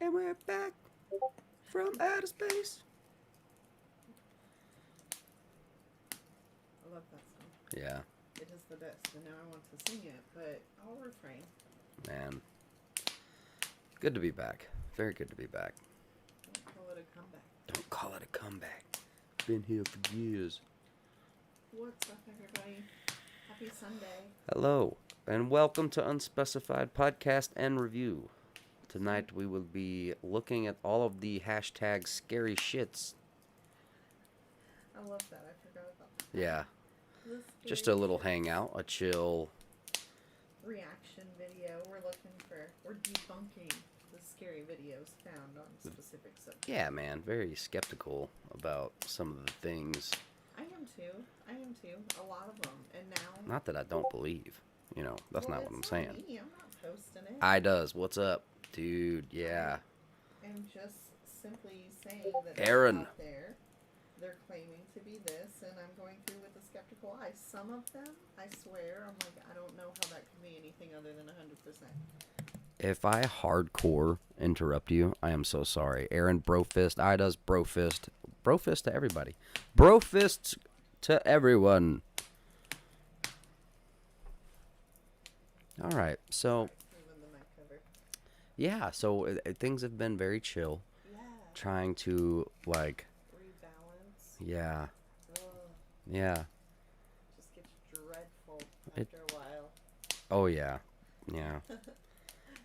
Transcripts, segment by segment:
And we're back from outer space. I love that song. Yeah. It is the best, and now I want to sing it, but I'll refrain. Man. Good to be back. Very good to be back. Don't call it a comeback. Don't call it a comeback. Been here for years. What's up, everybody? Happy Sunday. Hello, and welcome to Unspecified Podcast and Review. Tonight we will be looking at all of the hashtag scary shits. I love that. I forgot about that. Yeah. Just a little hangout, a chill reaction video. We're debunking the scary videos found on specific subjects. Yeah, man, very skeptical about some of the things. I am too. A lot of them. And now... Not that I don't believe. You know, that's not what I'm saying. Me. I'm not posting it. I does. What's up? Dude, yeah. I'm just simply saying that Aaron. out there, they're claiming to be this, and I'm going through with a skeptical eye. Some of them, I swear, I'm like, I don't know how that could be anything other than 100%. If I hardcore interrupt you, I am so sorry. Aaron, brofist, I does, brofist. Brofist to everybody. Brofists to everyone. All right, so... Yeah, so things have been very chill. Yeah. Trying to, like... Rebalance. Yeah. Ugh. Yeah. Just gets dreadful after a while. Oh, yeah. Yeah.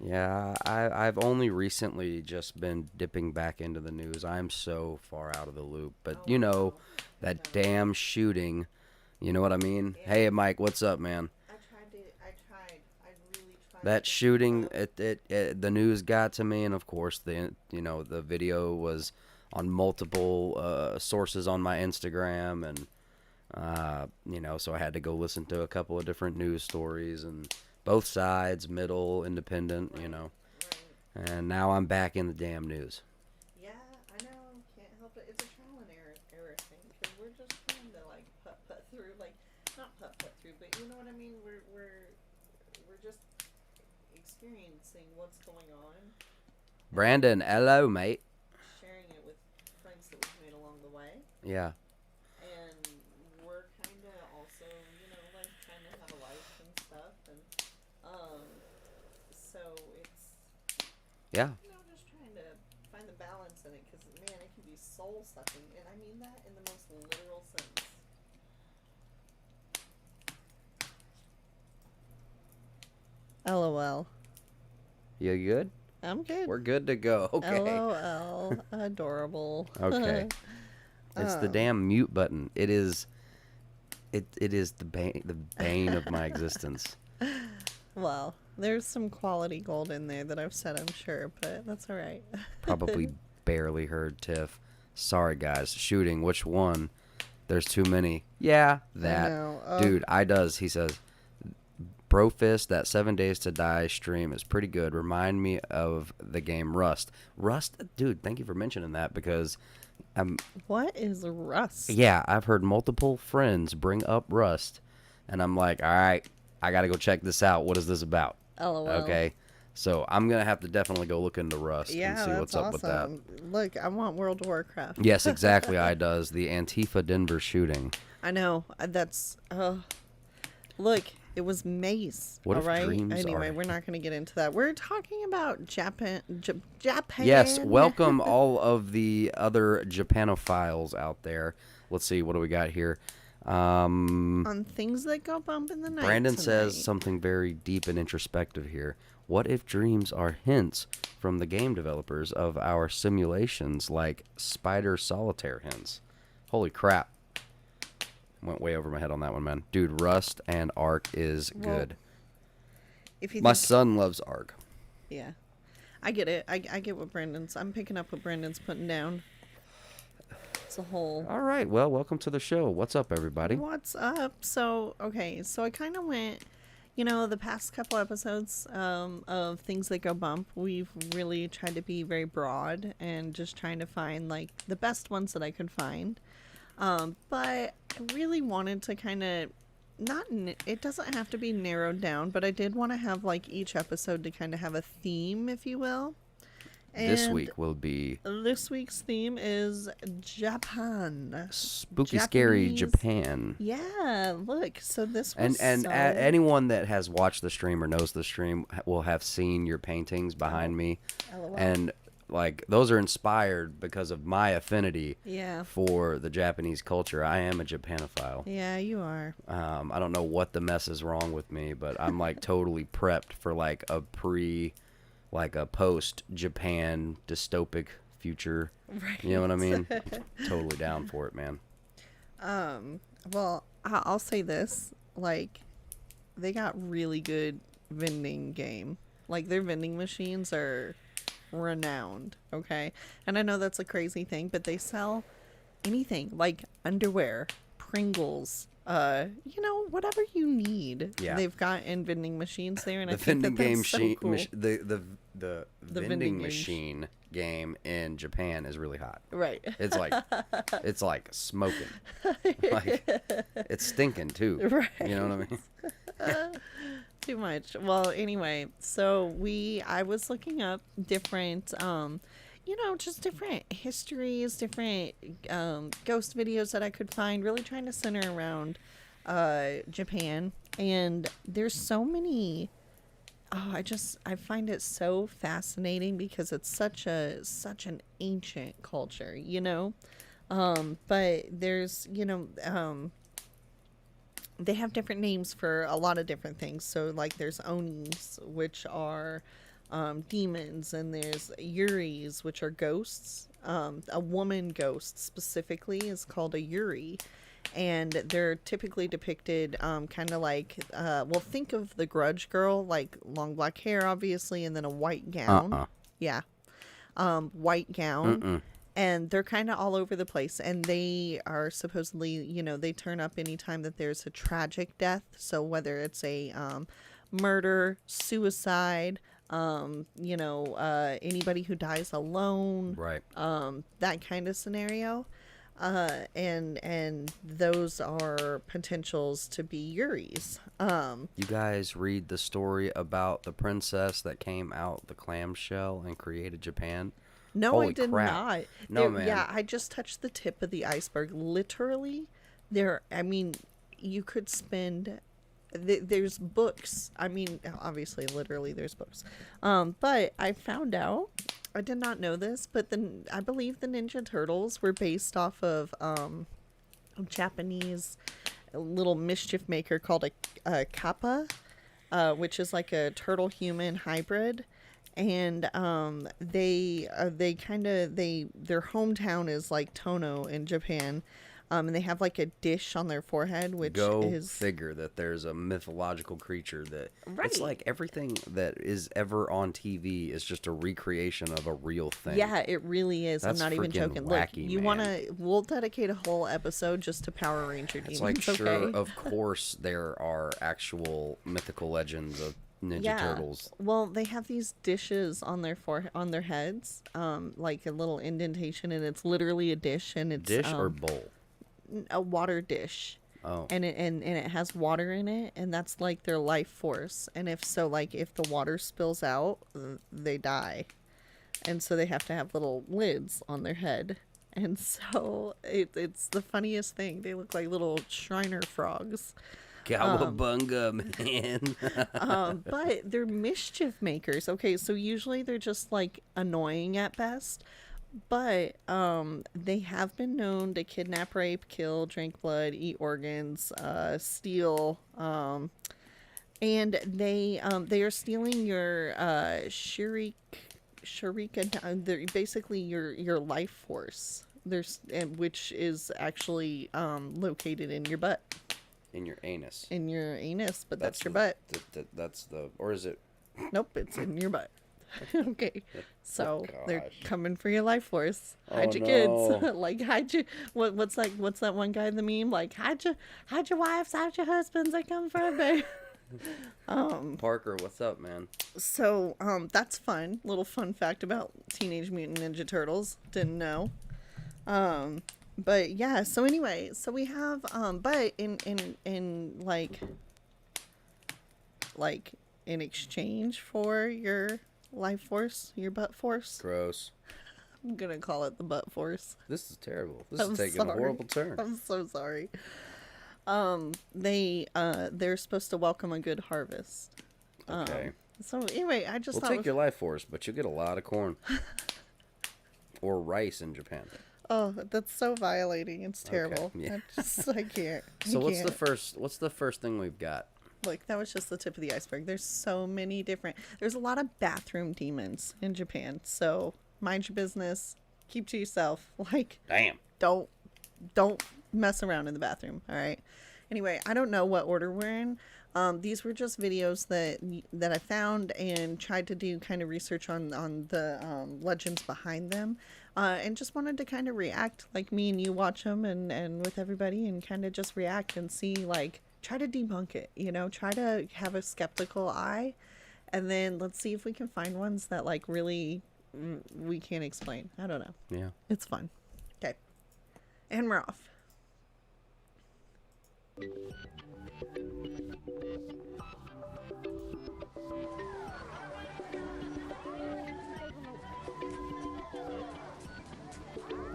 Yeah, I've only recently just been dipping back into the news. I'm so far out of the loop. But, you know, that damn shooting. You know what I mean? Yeah. Hey, Mike, what's up, man? I really tried. That shooting, the news got to me, and of course, the video was on multiple sources on my Instagram, and so I had to go listen to a couple of different news stories and both sides, middle, independent, Right. and now I'm back in the damn news. Yeah, I know, can't help it. It's a trial and error thing, because we're just trying to like put through, like not put through, but you know what I mean. We're just experiencing what's going on. Brandon, hello, mate. Sharing it with friends that we've made along the way. Yeah. And we're kind of also, like trying to have a life and stuff. And, so it's, yeah. Just trying to find the balance in it. Because, man, it can be soul-sucking. And I mean that in the most literal sense. LOL. You good? I'm good. We're good to go. Okay. LOL. Adorable. Okay. It's the damn mute button. It is the bane of my existence. Well, there's some quality gold in there that I've said, I'm sure, but that's all right. Probably barely heard Tiff. Sorry, guys. Shooting. Which one? There's too many. Yeah, that. Dude, he says, Brofist, that 7 Days to Die stream is pretty good. Remind me of the game Rust. Rust? Dude, thank you for mentioning that, because... what is Rust? Yeah, I've heard multiple friends bring up Rust, and I'm like, all right, I got to go check this out. What is this about? LOL. Okay, so I'm going to have to definitely go look into Rust and see what's up with that. Look, I want World of Warcraft. Yes, exactly, I does. The Antifa Denver shooting. I know. That's... look, it was Mace. What all if right? dreams Anyway, are... we're not going to get into that. We're talking about Japan. Yes, welcome all of the other Japanophiles out there. Let's see, what do we got here? On things that go bump in the night. Brandon says something very deep and introspective here. What if dreams are hints from the game developers of our simulations, like Spider Solitaire hints? Holy crap. Went way over my head on that one, man. Dude, Rust and Ark is good. My son loves Ark. Yeah. I get it. I get what I'm picking up what Brandon's putting down. It's a whole... All right. Well, welcome to the show. What's up, everybody? What's up? So I kind of went... the past couple episodes of Things That Go Bump, we've really tried to be very broad and just trying to find, like, the best ones that I could find. But I really wanted to kind of it doesn't have to be narrowed down, but I did want to have like each episode to kind of have a theme, if you will. This And week will be this week's theme is Japan. spooky, scary Japanese. Japan. Yeah, look. So this was Anyone that has watched the stream or knows the stream will have seen your paintings behind me, LOL. and like those are inspired because of my affinity Yeah. for the Japanese culture. I am a Japanophile. Yeah, you are. I don't know what the mess is wrong with me, but I'm like totally prepped for like a post Japan dystopic future. Right. You know what I mean? Totally down for it, man. Well, I'll say this. Like, they got really good vending game. Like, their vending machines are renowned, okay? And I know that's a crazy thing, but they sell anything. Like, underwear, Pringles, whatever you need. Yeah. They've got in vending machines there, and The I think vending that game that's so machine, cool. the vending vending machine game in Japan is really hot. Right. It's like smoking. Like it's stinking too. Right. You know what I mean? Too much. Well, anyway, so I was looking up different, just different histories, different ghost videos that I could find, really trying to center around Japan. And there's so many. Oh, I find it so fascinating because it's such an ancient culture, but there's, they have different names for a lot of different things. So like there's onis, which are demons, and there's yuris, which are ghosts. A woman ghost specifically is called a yuri, and they're typically depicted kind of like think of the Grudge girl, like long black hair obviously, and then a white gown. Yeah. White gown. Mm-mm. And they're kind of all over the place, and they are supposedly, they turn up anytime that there's a tragic death. So whether it's a murder, suicide, anybody who dies alone, Right. that kind of scenario. And those are potentials to be yuris. You guys read the story about the princess that came out the clamshell and created Japan? No, Holy I did crap. not. No, man. Yeah, I just touched the tip of the iceberg. Literally, you could spend. There's books. Obviously, literally, there's books. But I found out. I did not know this, but I believe the Ninja Turtles were based off of a Japanese little mischief maker called a kappa, which is like a turtle human hybrid. And their hometown is like Tono in Japan, and they have like a dish on their forehead, which is figure that there's a mythological creature that Right. It's like everything that is ever on TV is just a recreation of a real thing. Yeah, it really is. That's I'm not even freaking joking. Look, wacky, man. we'll dedicate a whole episode just to Power Ranger demons. It's like, okay? sure, of course there are actual mythical legends of Ninja Turtles. Well, they have these dishes on their heads, like a little indentation, and it's literally a dish, and it's Dish or bowl? a water dish. Oh. And it has water in it, and that's like their life force. And if the water spills out, they die. And so they have to have little lids on their head. And so it's the funniest thing. They look like little Shriner frogs. Cowabunga, man. But they're mischief makers. Okay, so usually they're just like annoying at best. But they have been known to kidnap, rape, kill, drink blood, eat organs, steal, and they are stealing your shurika. They're basically your life force. Which is actually located in your butt. In your anus. In your anus, but that's your butt. Or is it? Nope, it's in your butt. Okay, so Oh, they're gosh. coming for your life force. Hide Oh, your no. kids. Like hide your what's that one guy in the meme? Like hide your wives, hide your husbands. They come for a baby. Parker, what's up, man? So that's fun. Little fun fact about Teenage Mutant Ninja Turtles. Didn't know. But yeah. So anyway, so we have but in like in exchange for your life force, your butt force. Gross. I'm gonna call it the butt force. This is terrible. This I'm is taking a sorry. horrible turn. I'm so sorry. They're supposed to welcome a good harvest. Okay. So anyway, I just We'll thought take your life force, but you'll get a lot of corn. Or rice in Japan. oh, that's so violating. It's terrible. Okay, yeah. I can't. So I what's can't. the first thing we've got? Look, that was just the tip of the iceberg. There's so many different. There's a lot of bathroom demons in Japan. So mind your business. Keep to yourself. Like, Damn. don't mess around in the bathroom. All right. Anyway, I don't know what order we're in. These were just videos that I found and tried to do kind of research on the legends behind them, and just wanted to kind of react like me and you watch them and with everybody and kind of just react and see, like, try to debunk it, you know, try to have a skeptical eye, and then let's see if we can find ones that, like, really we can't explain. I don't know. Yeah. It's fun. Okay. And we're off.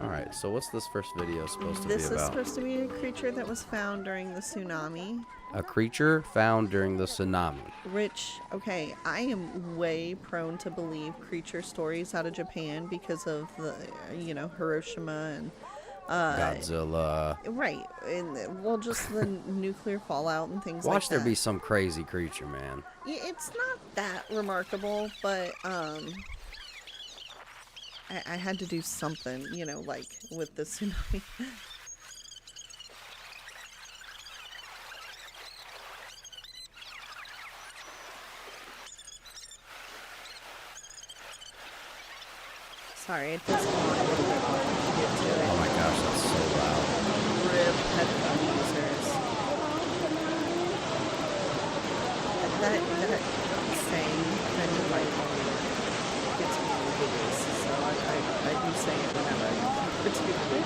All right. So what's this first video supposed to This be is about? supposed to be a creature that was found during the tsunami. A creature found during the tsunami. Which, okay, I am way prone to believe creature stories out of Japan because of the, you know, Hiroshima and Godzilla. right, and well, just the nuclear fallout and things like that. Watch there be some crazy creature, man. Yeah, it's not that remarkable, but I had to do something, you know, like with the tsunami. Sorry, it does go on a little bit more once you get to Oh it. my gosh, that's so loud. Rip headphone users. That saying kind of like gets me movies, so I do say it whenever I have the opportunity.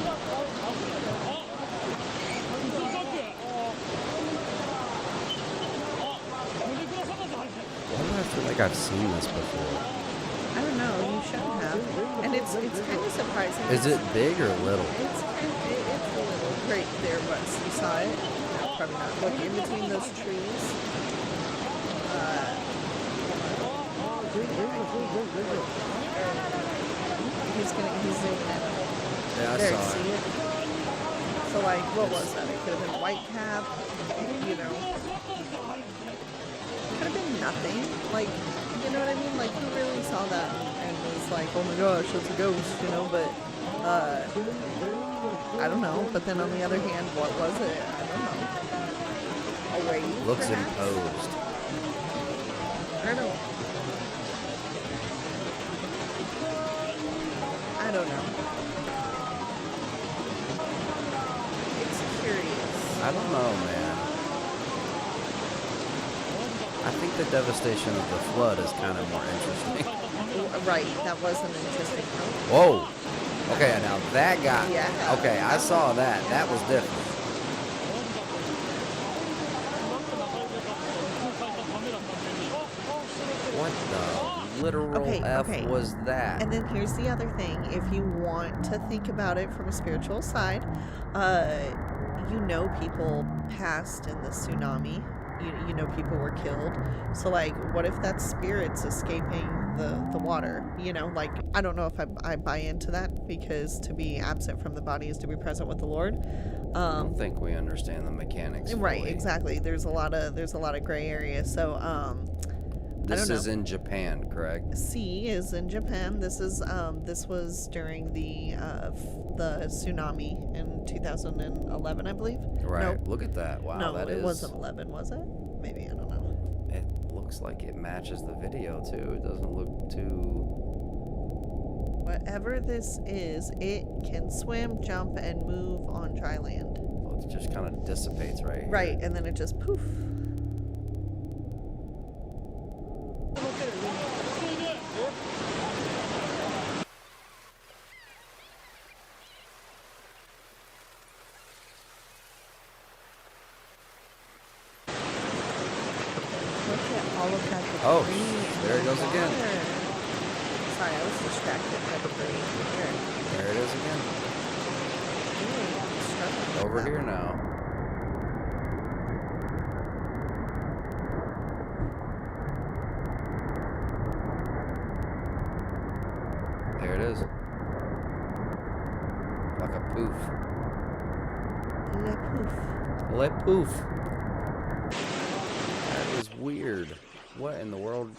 Why do I feel like I've seen this before? I don't know, you should have. And it's kind of surprising. Is it big or little? It's a little right there, Wes. You saw it? No, probably not. Look, in between those trees. He's zooming in. Yeah, I There, saw see it. it? So, like, what was that? It could have been a white cap, you know. Could have been nothing. Like, you know what I mean? Like, who really saw that and was like, oh my gosh, it's a ghost, you know? But, I don't know. But then on the other hand, what was it? I don't know. A wave? Looks perhaps? imposed. I don't know. It's curious. I don't know, man. I think the devastation of the flood is kind of more interesting. Right, that was an interesting note. Whoa. Okay, now that got me. Yeah. Okay, I saw that. That was different. What the literal F okay. was that? And then here's the other thing. If you want to think about it from a spiritual side, you know people passed in the tsunami. You know people were killed. So, like, what if that's spirits escaping the water? You know, like, I don't know if I buy into that, because to be absent from the body is to be present with the Lord. I don't think we understand the mechanics. Right, fully. exactly. There's a lot of gray area. So, This don't is know. in Japan, correct? C is in Japan. This was during the tsunami in 2011, I believe. Right. No, Look at that. Wow, no, that it is. wasn't 11, was it? Maybe, I don't know. It looks like it matches the video too. It doesn't look too. Whatever this is, it can swim, jump, and move on dry land. Well, it just kind of dissipates right here. Right, and then it just poof. Look at all of that Oh, debris in there it the goes again. water. Sorry, I was distracted by the breeze. Here. There it is again. Ooh, Over here now. There it is. Like a poof. Le poof. Le poof. That is weird. What in the world?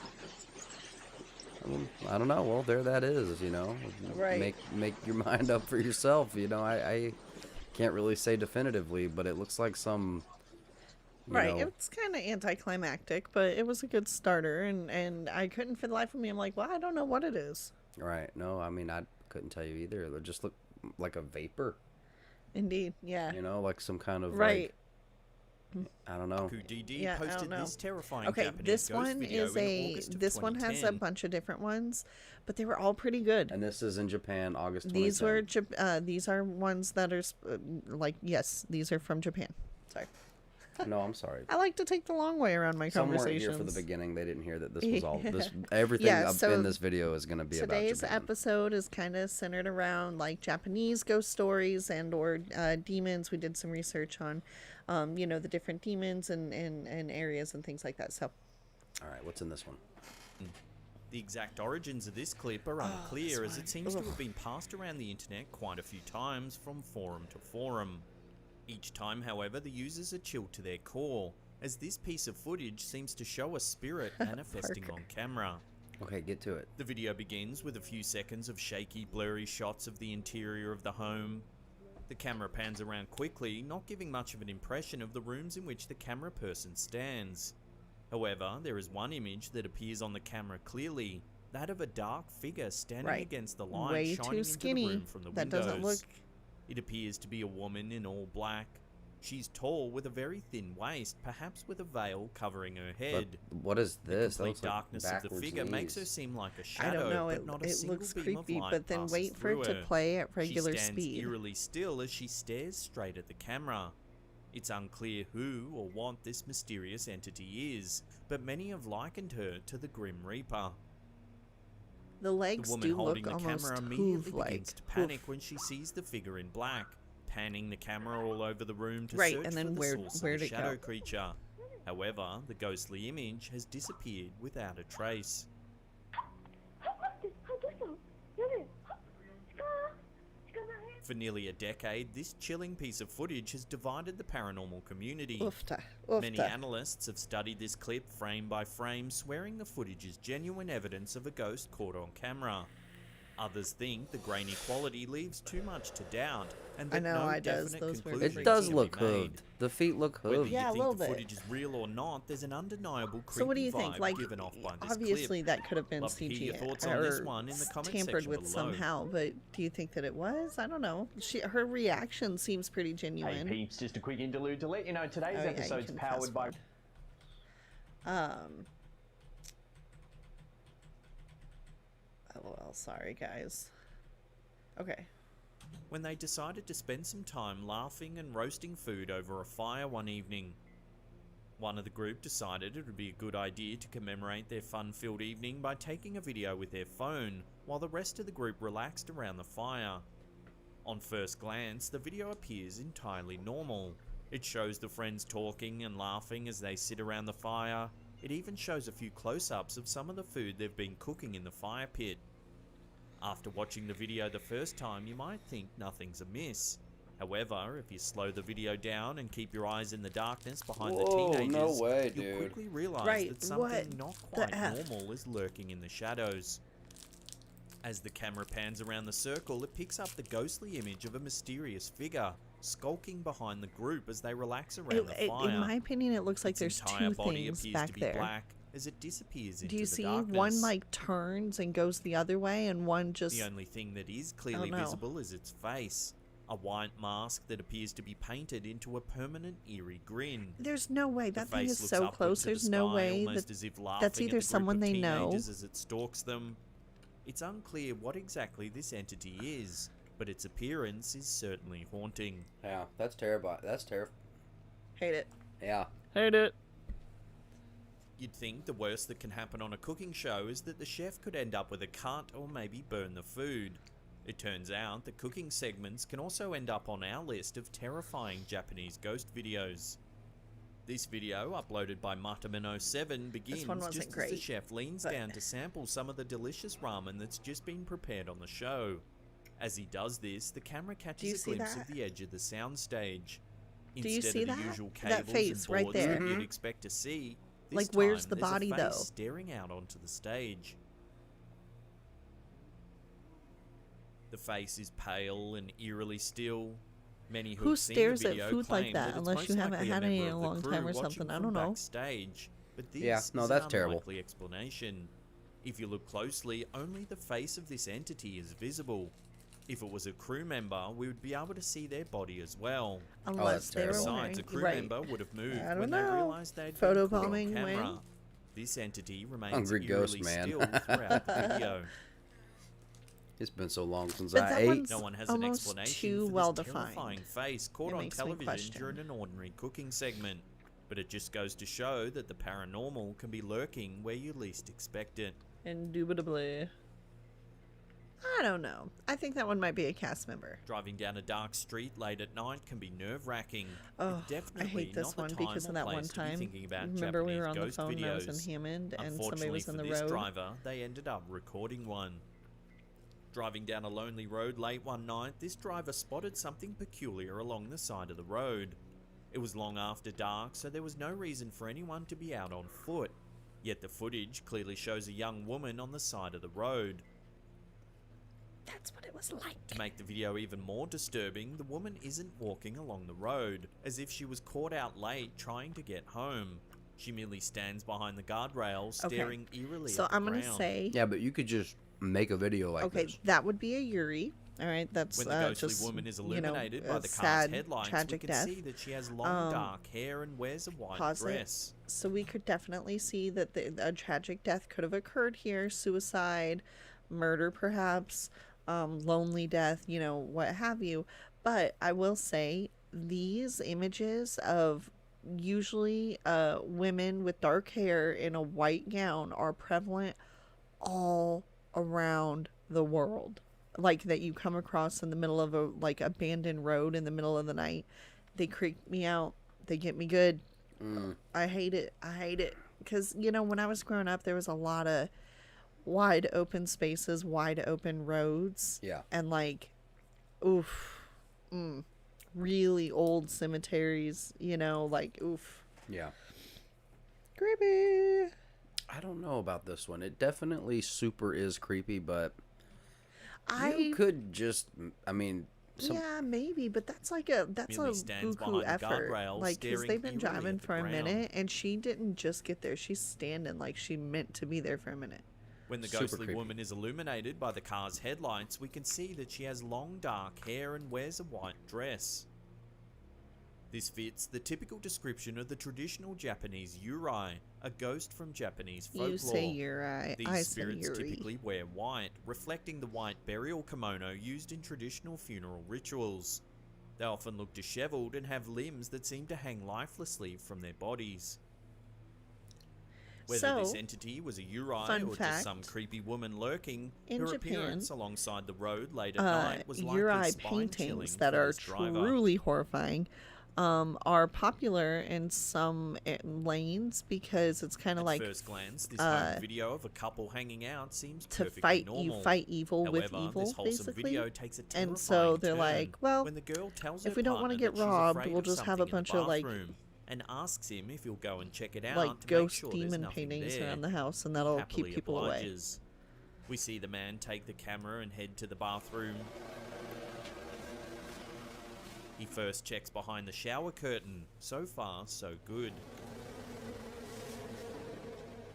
I don't know. Well, there that is, you know. Right. Make your mind up for yourself, you know. I can't really say definitively, but it looks like some, you Right, know, it's kind of anticlimactic, but it was a good starter, and I couldn't for the life of me. I'm like, well, I don't know what it is. right. No, I mean, I couldn't tell you either. It just looked like a vapor, Indeed, yeah. you know, like some kind of, Right. like, I don't know. DD Yeah, I posted don't know. this terrifying Okay, Japanese this ghost one video is in a. August of This one has a 2010. bunch of different ones, but they were all pretty good. And this is in Japan, August 2010. These are ones that are like, yes, these are from Japan. Sorry. No, I'm sorry. I like to take the long way around my Some weren't conversations. here for the beginning. They didn't hear that this was all. This everything Yeah, so in this video is going to be about Today's Japan. episode is kind of centered around like Japanese ghost stories and or demons. We did some research on, you know, the different demons and areas and things like that. So, All right, what's in this one? The exact origins of this clip are unclear, as it seems to have been passed around the internet quite a few times from forum to forum. Each time, however, the users are chilled to their core, as this piece of footage seems to show a spirit manifesting on camera. Okay, get to it. The video begins with a few seconds of shaky, blurry shots of the interior of the home. The camera pans around quickly, not giving much of an impression of the rooms in which the camera person stands. However, there is one image that appears on the camera clearly, that of a dark figure standing Right. against the light way shining too into skinny. the room from the That windows. doesn't look. It appears to be a woman in all black. She's tall with a very thin waist, perhaps with a veil covering her head. But what is this? The That complete looks like darkness of the backwards figure makes her knees. seem like a I shadow, don't know. but not a It single looks beam of creepy, light but then passes wait for through it to her. play at regular She stands speed. eerily still as she stares straight at the camera. It's unclear who or what this mysterious entity is, but many have likened her to the Grim Reaper. The The legs woman do holding look the almost camera immediately hoof-like. begins to panic when she sees the figure in black, panning the camera all over the room to Right, search and then for the where'd source it of the shadow go? creature. However, the ghostly image has disappeared without a trace. For nearly a decade, this chilling piece of footage has divided the paranormal community. Oofta. Many Oofta. analysts have studied this clip frame by frame, swearing the footage is genuine evidence of a ghost caught on camera. Others think the grainy quality leaves too much to doubt, and that know, no it does. definite Those weird conclusions It does can look be made. hooved. The feet look Whether hooved. Yeah, a you little think the bit. footage is real or not, there's an undeniable creepy So what do you think? vibe Like, given off by this obviously clip. that could have been Love to hear your CGI thoughts on this or one in the comment tampered section with below. somehow, but do you think that it was? I don't know. Her reaction seems pretty Hey genuine. peeps, just a quick interlude to let you know today's Oh, yeah, you episode's can powered fast by... forward. LOL, sorry guys. Okay. When they decided to spend some time laughing and roasting food over a fire one evening. One of the group decided it would be a good idea to commemorate their fun-filled evening by taking a video with their phone, while the rest of the group relaxed around the fire. On first glance, the video appears entirely normal. It shows the friends talking and laughing as they sit around the fire. It even shows a few close-ups of some of the food they've been cooking in the fire pit. After watching the video the first time, you might think nothing's amiss. However, if you slow the video down and keep your eyes in the darkness behind the Whoa, teenagers, no way, you'll dude. quickly realize Right, that something what not the quite F? normal is lurking in the shadows. As the camera pans around the circle, it picks up the ghostly image of a mysterious figure skulking behind the group as they relax around the fire. In my opinion, it looks like Its there's entire two body things appears back to be there. black as it disappears into Do you the see darkness. one like turns and goes the other way, and one just? The only thing that is clearly know. visible is its face. A white mask that appears to be painted into a permanent eerie grin. There's no way The that thing face is looks so upward close. to the There's no sky, way almost that as if laughing that's at either the group someone of they know. teenagers as it stalks them. It's unclear what exactly this entity is, but its appearance is certainly haunting. Yeah, that's terrible. That's terrible. Hate it. Yeah. Hate it. You'd think the worst that can happen on a cooking show is that the chef could end up with a cut or maybe burn the food. It turns out that cooking segments can also end up on our list of terrifying Japanese ghost videos. This video, uploaded by Mataman07, begins one wasn't just as the great, chef leans but- down to sample some of the delicious ramen that's just been prepared on the show. As he does this, the camera catches a glimpse of the edge of the soundstage. Do you Instead see of the that? usual That cables face and right boards there. that you'd expect to see, this Like, where's time the there's body, a face though? staring out onto the stage. The face is pale and eerily still. Many who Who have seen stares the at video food like claim that it's unless most you haven't likely a had any member in a of the long crew time or watching something? I from don't know. Backstage, but this Yeah, no, that's is an terrible. unlikely explanation. If you look closely, only the face of this entity is visible. If it was a crew member, we would be able to see their body as well. Unless they were terrible. wearing... Besides, a crew right. member would have moved I don't when know. they realized they'd Photo been caught on bombing camera. when? This entity remains Hungry eerily ghost man. still throughout the video. It's been so long since But I that ate. one's No one has an almost explanation too for well this defined. terrifying face caught It on makes me television question. during an ordinary cooking segment. But it just goes to show that the paranormal can be lurking where you least expect it. Indubitably. I don't know. I think that one might be a cast member. Driving down a dark street late at night can be nerve-wracking. Oh, It's definitely I hate this not the one time because or of that one place to be time. thinking about Remember we were on the Japanese phone ghost and I was in videos. Hammond and somebody Unfortunately was in for the this road. driver, they ended up recording one. Driving down a lonely road late one night, this driver spotted something peculiar along the side of the road. It was long after dark, so there was no reason for anyone to be out on foot. Yet the footage clearly shows a young woman on the side of the road. That's what it was like. To make the video even more disturbing, the woman isn't walking along the road, as if she was caught out late trying to get home. She merely stands behind the guardrail, staring eerily So at the I'm going to ground. say... Yeah, but you could just make a video like okay, this. that would be a Yuri. All right, that's When the ghostly just, woman is you know, illuminated by a the car's sad, headlights, we tragic can death. see that she has long dark hair and wears a white Pause it. dress. So we could definitely see that a tragic death could have occurred here. Suicide, murder perhaps, lonely death, you know, what have you. But I will say these images of usually women with dark hair in a white gown are prevalent all around the world. Like that you come across in the middle of a like abandoned road in the middle of the night. They creep me out. They get me good. I hate it. I hate it. Because, you know, when I was growing up, there was a lot of wide open spaces, wide open roads. Yeah. And like, really old cemeteries, you know, like, Yeah. creepy. I don't know about this one. It definitely super is creepy, but I you could just, I mean, yeah, maybe, but that's like a Merely stands buku behind the effort. guardrail, Like, because staring they've been eerily driving at the for a ground. minute, and she didn't just get there. She's standing like she meant to be there for a minute. When the Super ghostly creepy. woman is illuminated by the car's headlights, we can see that she has long dark hair and wears a white dress. This fits the typical description of the traditional Japanese yurei, a ghost from Japanese folklore. You say Yuri, These I say spirits Yuri. typically wear white, reflecting the white burial kimono used in traditional funeral rituals. They often look disheveled and have limbs that seem to hang lifelessly from their bodies. Whether So, this entity was a yurei fun or fact, just some creepy woman lurking, in her Japan, appearance alongside the road late at night was likely Yuri spine-chilling paintings that for are this driver. truly horrifying are popular in some lanes because it's kind of At like first glance, this home video of a couple hanging out seems to perfectly fight normal. you fight evil with However, evil this wholesome basically. video takes a terrifying And so they're turn like, well, when the girl tells if her we don't wanna partner get that she's robbed, afraid we'll of just have a something in bunch the of, like, bathroom and asks him if he'll go and check it out like to make ghost sure there's demon nothing paintings there. around the house, and that'll Happily keep people away. obliges. We see the man take the camera and head to the bathroom. He first checks behind the shower curtain. So far, so good.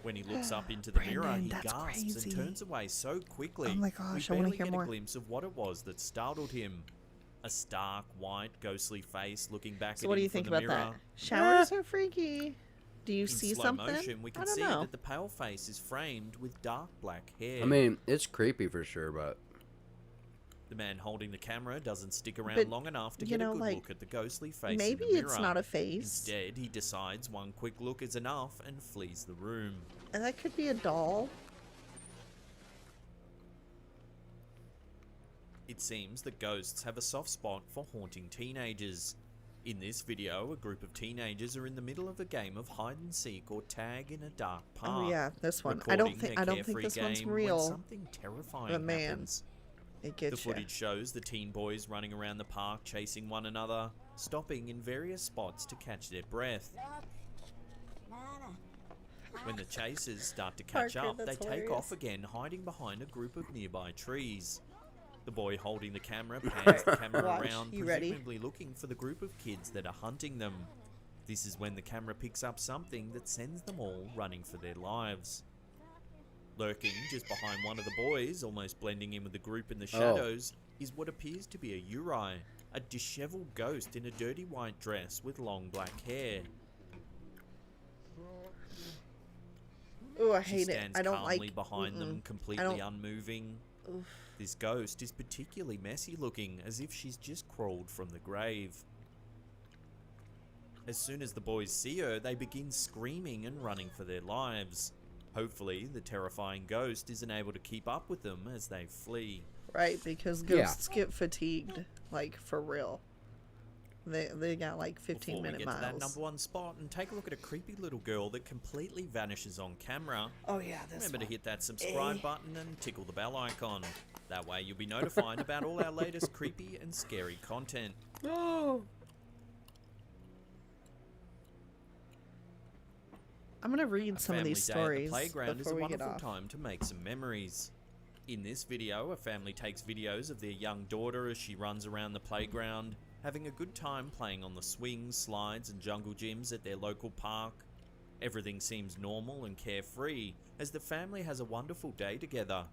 When he looks up into the mirror, Brandon, he that's gasps crazy. and turns away so quickly. Oh my gosh, we I wanna barely hear get more. a glimpse of what it was that startled him. A stark, white, ghostly face looking back So at what do him you from think the about mirror. that? Showers are freaky. Do you In see slow something? motion, we can I don't see know. that the pale face is framed with dark black hair. I mean, it's creepy for sure, but The man holding the camera doesn't stick around But, long enough to you get a know, good like, look at the ghostly face maybe in the mirror. it's not a face. Instead, he decides one quick look is enough and flees the room. And that could be a doll. It seems that ghosts have a soft spot for haunting teenagers. In this video, a group of teenagers are in the middle of a game of hide and seek or tag in a dark park. Oh yeah, this one. I recording don't think their carefree this one's game when real. something terrifying But man, happens. it The gets you. footage shows the teen boys running around the park chasing one another, stopping in various spots to catch their breath. When the chasers start to catch Parker, up, they that's take hilarious. off again, hiding behind a group of nearby trees. The boy holding the camera pans the camera Watch. around, You ready? presumably looking for the group of kids that are hunting them. This is when the camera picks up something that sends them all running for their lives. Lurking just behind one of the boys, almost blending in with the group in the shadows, is what appears to be a Uri, a disheveled ghost in a dirty white dress with long black hair. Oh, I She hate it. stands I don't calmly like. behind them, I completely don't- unmoving. Oof. This ghost is particularly messy looking, as if she's just crawled from the grave. As soon as the boys see her, they begin screaming and running for their lives. Hopefully, the terrifying ghost isn't able to keep up with them as they flee. Right, because ghosts get fatigued, like for real. They got like Before 15-minute we get to that miles. number one spot and take a look at a creepy little girl that completely vanishes on camera, Oh yeah, this remember one. to hit that subscribe button and tickle the bell icon. That way you'll be notified about all our latest creepy and scary content. Oh. I'm gonna read A some of family these day stories at the playground is a before we get wonderful off. time to make some memories. In this video, a family takes videos of their young daughter as she runs around the playground, having a good time playing on the swings, slides and jungle gyms at their local park. Everything seems normal and carefree as the family has a wonderful day together.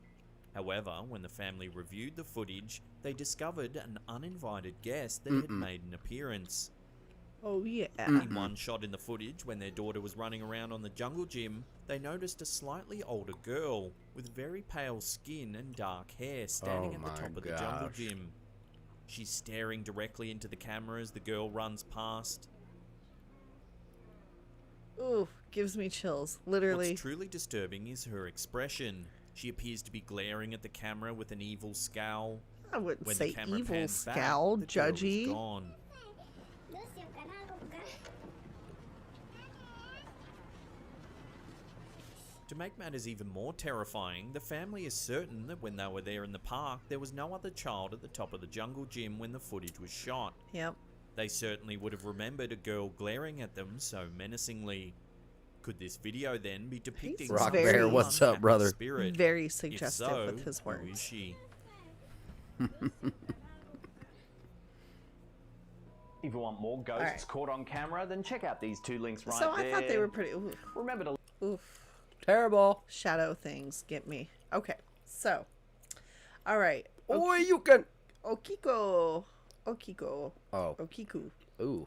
However, when the family reviewed the footage, they discovered an uninvited guest that had made an appearance. Oh yeah. In one shot in the footage, when their daughter was running around on the jungle gym, they noticed a slightly older girl with very pale skin and dark hair standing Oh at the my top of the jungle gosh. gym. She's staring directly into the camera as the girl runs past. Ooh, gives me chills. Literally. What's truly disturbing is her expression. She appears to be glaring at the camera with an evil scowl. I wouldn't When say the camera evil pans back, scowl, the girl is judgy. gone. To make matters even more terrifying, the family is certain that when they were there in the park, there was no other child at the top of the jungle gym when the footage was shot. Yep. They certainly would have remembered a girl glaring at them so menacingly. Could this video then be depicting Rock some Bear, sort of what's up, unhappy brother? Spirit? Very If suggestive so, with his who is words. she? If you want more ghosts Alright. caught on camera, then check out these two links right So there. I thought they were pretty. Remember to Oof. Terrible. Shadow things get me. Okay, so. All right. Oh, you can. Okiko. Okiko. Oh, Okiku. ooh.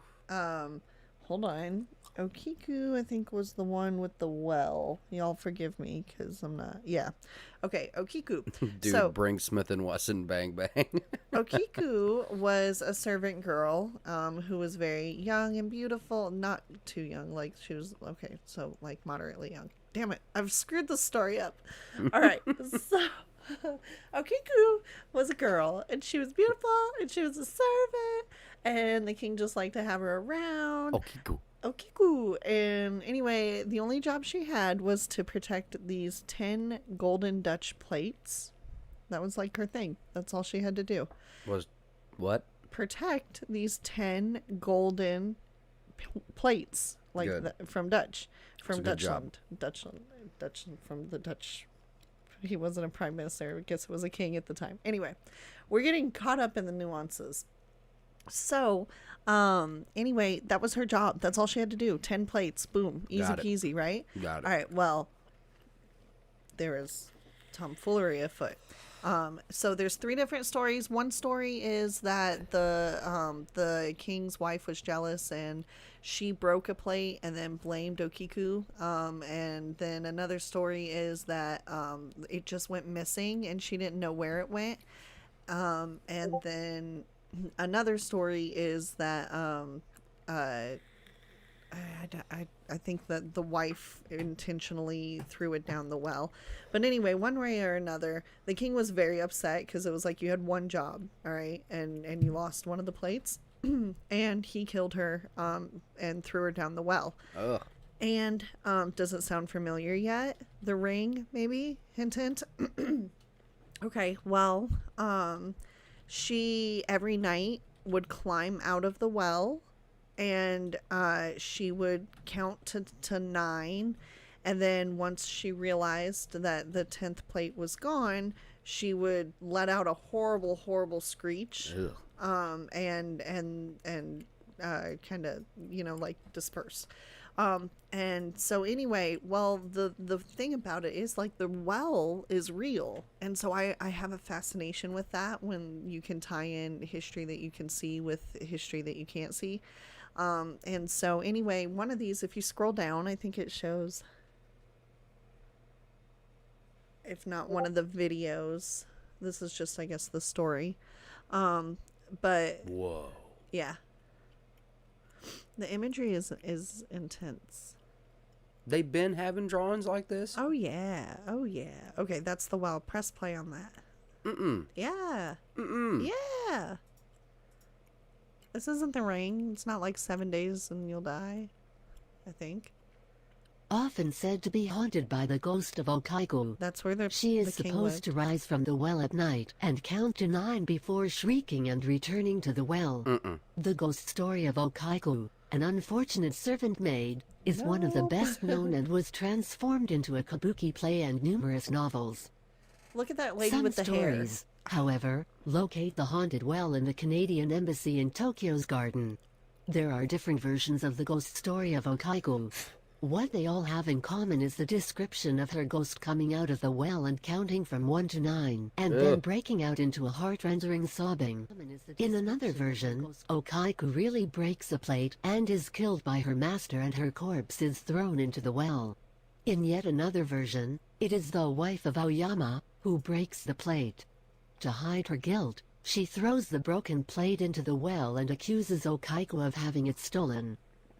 Hold on. Okiku, I think, was the one with the well. Y'all forgive me, because I'm not. Yeah. Okay, Okiku. Dude, So, bring Smith and Wesson, bang bang. Okiku was a servant girl who was very young and beautiful. Not too young. Like, she was, okay, so, like, moderately young. Damn it. I've screwed the story up. All right. So, Okiku was a girl, and she was beautiful, and she was a servant, and the king just liked to have her around. Okay, cool. Okiku. And anyway, the only job she had was to protect these 10 golden Dutch plates. That was like her thing. That's all she had to do. Was what? Protect these 10 golden plates, like Good. from Dutch, from a good job. Dutch from the Dutch. He wasn't a prime minister. I guess it was a king at the time. Anyway, we're getting caught up in the nuances. So, anyway, that was her job. That's all she had to do. 10 plates. Boom. Easy Got it. peasy, right? Got it. All right. Well, there is tomfoolery afoot. So there's 3 different stories. One story is that the king's wife was jealous and she broke a plate and then blamed Okiku. And then another story is that it just went missing and she didn't know where it went. And then another story is that I think that the wife intentionally threw it down the well. But anyway, one way or another, the king was very upset because it was like you had one job, all right, and you lost one of the plates. And he killed her and threw her down the well. Ugh. And does it sound familiar yet? The ring, maybe? Hint, hint. Okay, well, she every night would climb out of the well, and she would count to 9, and then once she realized that the 10th plate was gone, she would let out a horrible screech. Ugh. And kind of, like disperse. And so anyway, well, the thing about it is like the well is real. And so I have a fascination with that when you can tie in history that you can see with history that you can't see. And so anyway, one of these, if you scroll down, I think it shows, if not one of the videos, this is just, I guess, the story. But Whoa. yeah, the imagery is intense. They've been having drawings like this? Oh yeah. Okay, that's the well. Press play on that. Yeah. Yeah. This isn't the ring. It's not like 7 days and you'll die, I think. Often said to be haunted by the ghost of Okaiku. That's where She is the king supposed lived. to rise from the well at night and count to 9 before shrieking and returning to the well. The ghost story of Okaiku, an unfortunate servant maid, is one of the best known and was transformed into a kabuki play and numerous novels. Look at that lady Some with the stories, however, locate the haunted well in the Canadian Embassy in Tokyo's garden. There are different versions of the ghost story of Okaiku. What they all have in common is the description of her ghost coming out of the well and counting from 1 to 9, and then breaking out into a heart-rending sobbing. In another version, Okaiku really breaks a plate and is killed by her master, and her corpse is thrown into the well. In yet another version, it is the wife of Aoyama who breaks the plate. To hide her guilt, she throws the broken plate into the well and accuses Okaiku of having it stolen.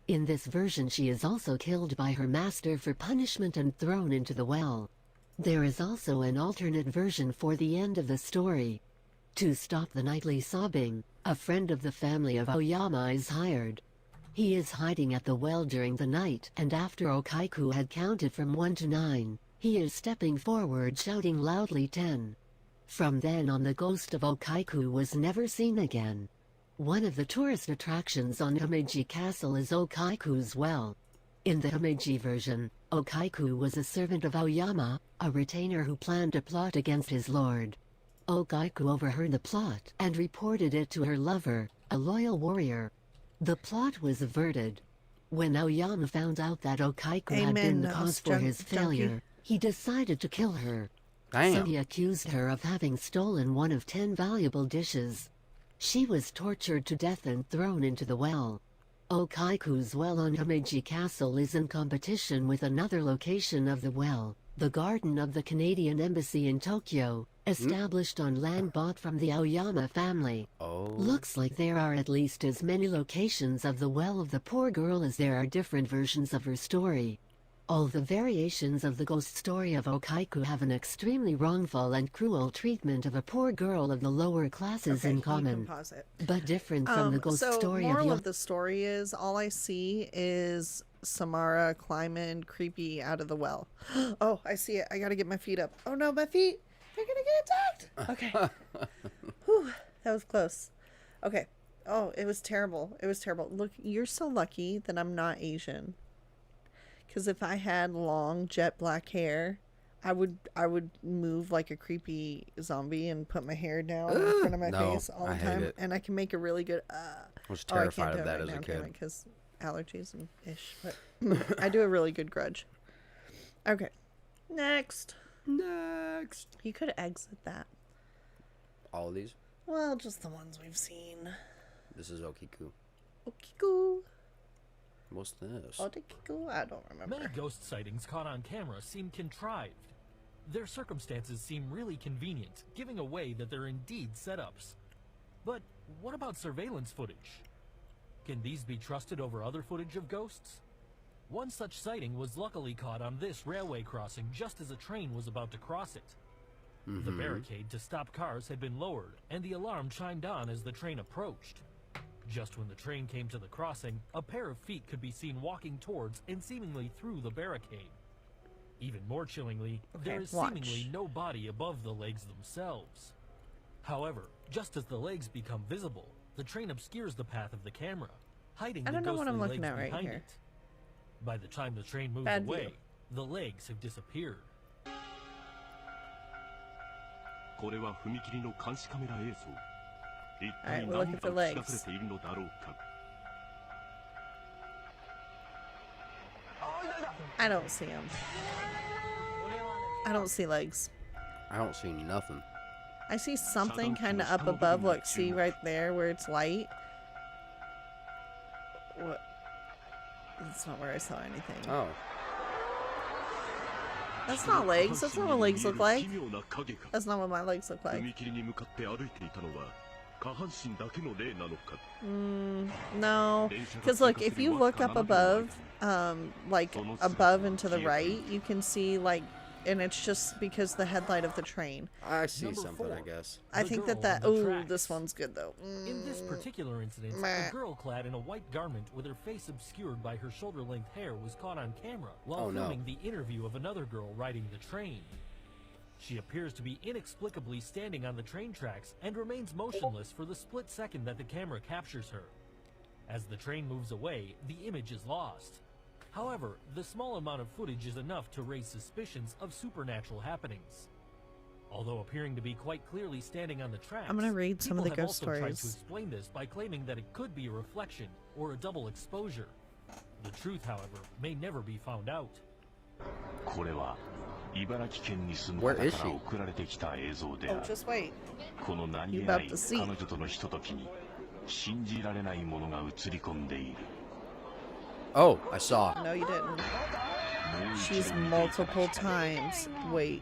In this version, she is also killed by her master for punishment and thrown into the well. There is also an alternate version for the end of the story. To stop the nightly sobbing, a friend of the family of Aoyama is hired. He is hiding at the well during the night, and after Okaiku had counted from 1 to 9, he is stepping forward shouting loudly 10. From then on, the ghost of Okaiku was never seen again. One of the tourist attractions on Himeji Castle is Okaiku's well. In the Himeji version, Okaiku was a servant of Aoyama, a retainer who planned a plot against his lord. Okaiku overheard the plot and reported it to her lover, a loyal warrior. The plot was averted. When Aoyama found out that Okaiku had been the cause for his failure, he decided to kill her. Damn. So he accused her of having stolen one of 10 valuable dishes. She was tortured to death and thrown into the well. Okaiku's well on Himeji Castle is in competition with another location of the well, the garden of the Canadian Embassy in Tokyo, established on land bought from the Aoyama family. Oh. Looks like there are at least as many locations of the well of the poor girl as there are different versions of her story. All the variations of the ghost story of Okaiku have an extremely wrongful and cruel treatment of a poor girl of the lower classes in You common, can pause it. but different from the ghost story of moral of the story is all I see is Samara climbing creepy out of the well. Oh, I see it. I gotta get my feet up. Oh no, my feet! They're gonna get attacked. Okay. Whew, that was close. Okay. Oh, it was terrible. It was terrible. Look, you're so lucky that I'm not Asian. Because if I had long jet black hair, I would move like a creepy zombie and put my hair down in front of my No, face all the I hate time, it. and I can make a really good. I was terrified of that as a kid. because allergies and ish. But I do a really good grudge. Okay, next. You could exit that. All of these? Well, just the ones we've seen. This is Okiku. Okiku. What's this? Okiku. I don't remember. Many ghost sightings caught on camera seem contrived. Their circumstances seem really convenient, giving away that they're indeed setups. But what about surveillance footage? Can these be trusted over other footage of ghosts? One such sighting was luckily caught on this railway crossing just as a train was about to cross it. The barricade to stop cars had been lowered, and the alarm chimed on as the train approached. Just when the train came to the crossing, a pair of feet could be seen walking towards and seemingly through the barricade. Even more chillingly, there is seemingly no body above the legs themselves. However, just as the legs become visible, the train obscures the path of the camera, hiding the ghostly legs behind it. By the time the train moves away, the legs have disappeared. Alright, we're looking for legs. I don't see them. I don't see legs. I don't see nothing. I see something kind of up above. Look, see right there where it's light? What? That's not where I saw anything. Oh. That's not legs. That's not what legs look like. That's not what my legs look like. No. Because look, if you look up above, like above and to the right, you can see like, and it's just because the headlight of the train. I see something, I guess. I think that ooh, this one's good though. In this particular incident, a girl clad in a white garment with her face obscured by her shoulder-length hair was caught on camera while filming the interview of another girl riding the train. She appears to be inexplicably standing on the train tracks and remains motionless for the split second that the camera captures her. As the train moves away, the image is lost. However, the small amount of footage is enough to raise suspicions of supernatural happenings. Although appearing to be quite clearly standing on the tracks, I'm gonna read some of the ghost people have also tried to stories. explain this by claiming that it could be a reflection or a double exposure. The truth, however, may never be found out. Where is she? Oh, just wait. You're about to see. Oh, I saw. No, you didn't. She's multiple times. Wait.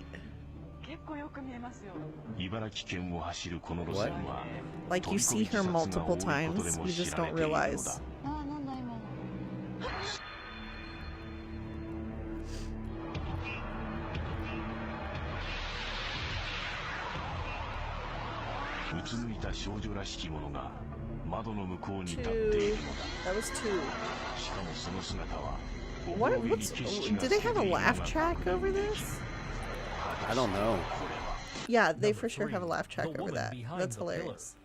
What? Like you see her multiple times, you just don't realize. That was two. What's? Do they have a laugh track over this? I don't know. Yeah, they for sure have a laugh track over that. That's hilarious.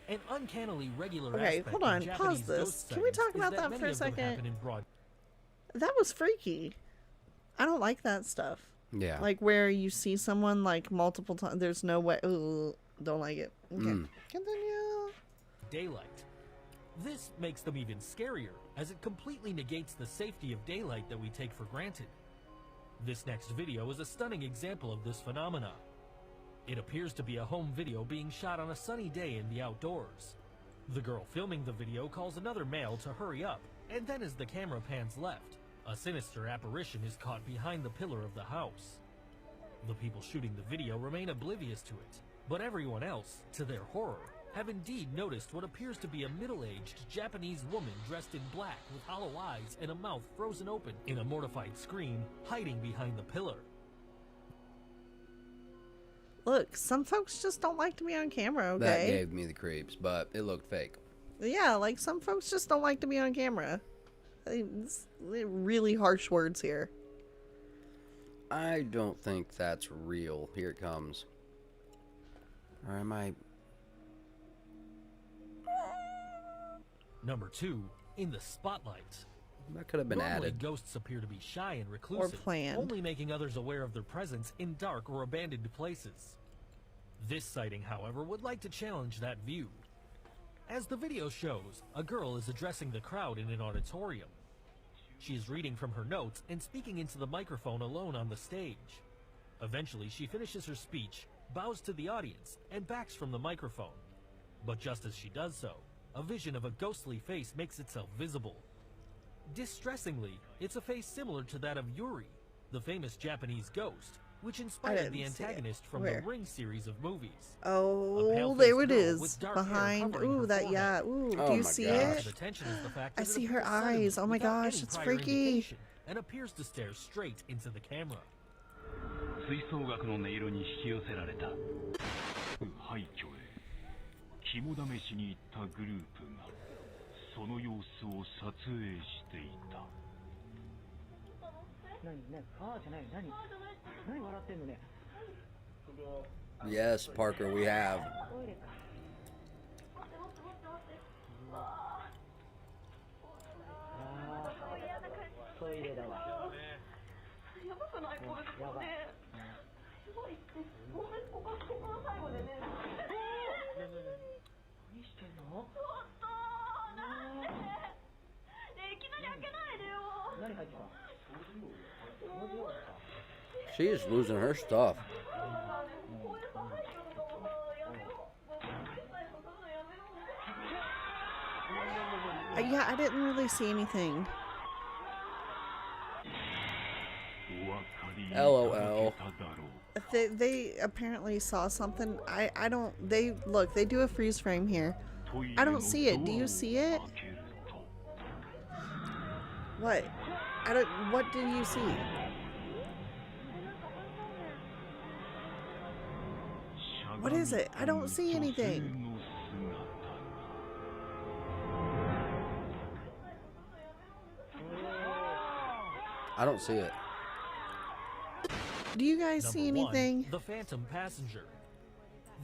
An uncannily regular Okay, aspect hold of on. Japanese Pause this. ghost Can we sightings talk is about that that many for a of them second? happen in broad- That was freaky. I don't like that stuff. Yeah. Like where you see someone like multiple times. There's no way. Ooh, don't like it. Okay. Continue. daylight. This makes them even scarier, as it completely negates the safety of daylight that we take for granted. This next video is a stunning example of this phenomena. It appears to be a home video being shot on a sunny day in the outdoors. The girl filming the video calls another male to hurry up, and then as the camera pans left, a sinister apparition is caught behind the pillar of the house. The people shooting the video remain oblivious to it, but everyone else, to their horror, have indeed noticed what appears to be a middle-aged Japanese woman dressed in black with hollow eyes and a mouth frozen open in a mortified scream, hiding behind the pillar. Look, some folks just don't like to be on camera, okay? That gave me the creeps, but it looked fake. Yeah, like some folks just don't like to be on camera. It's really harsh words here. I don't think that's real. Here it comes. Or am I... Number 2, in the spotlight. That could have been Normally, added. ghosts appear to be shy and reclusive, planned. only making others aware of their presence in dark or abandoned places. This sighting, however, would like to challenge that view. As the video shows, a girl is addressing the crowd in an auditorium. She is reading from her notes and speaking into the microphone alone on the stage. Eventually, she finishes her speech, bows to the audience, and backs from the microphone. But just as she does so, a vision of a ghostly face makes itself visible. Distressingly, it's a face similar to that of Yuri, the famous Japanese ghost, which inspired the didn't see it. antagonist from Where? the Ring series of movies. A Oh, pale-faced there it girl is. with dark hair Behind. covering Ooh, her that, forehead. yeah. Ooh, Oh do you my see gosh. The it? tension is the fact I that it see her appears suddenly eyes. Oh my without gosh, any it's prior freaky. indication, and appears to stare straight into the camera. 吹奏楽の音色に引き寄せられた廃墟へ肝試しに行ったグループがその様子を撮影していた何あーじゃない何笑ってんのね Yes, Parker, we have. トイレかトイレだわやばくないこれやばいすごいって本当にここの最後でね何してんのちょっとなんでいきなり開けないでよ何入ってた She is losing her stuff. Yeah, I didn't really see anything. LOL. They apparently saw something. I don't. They do a freeze frame here. I don't see it. Do you see it? What? What do you see? What is it? I don't see anything. I don't see it. Do you guys see Number one, anything? the Phantom Passenger.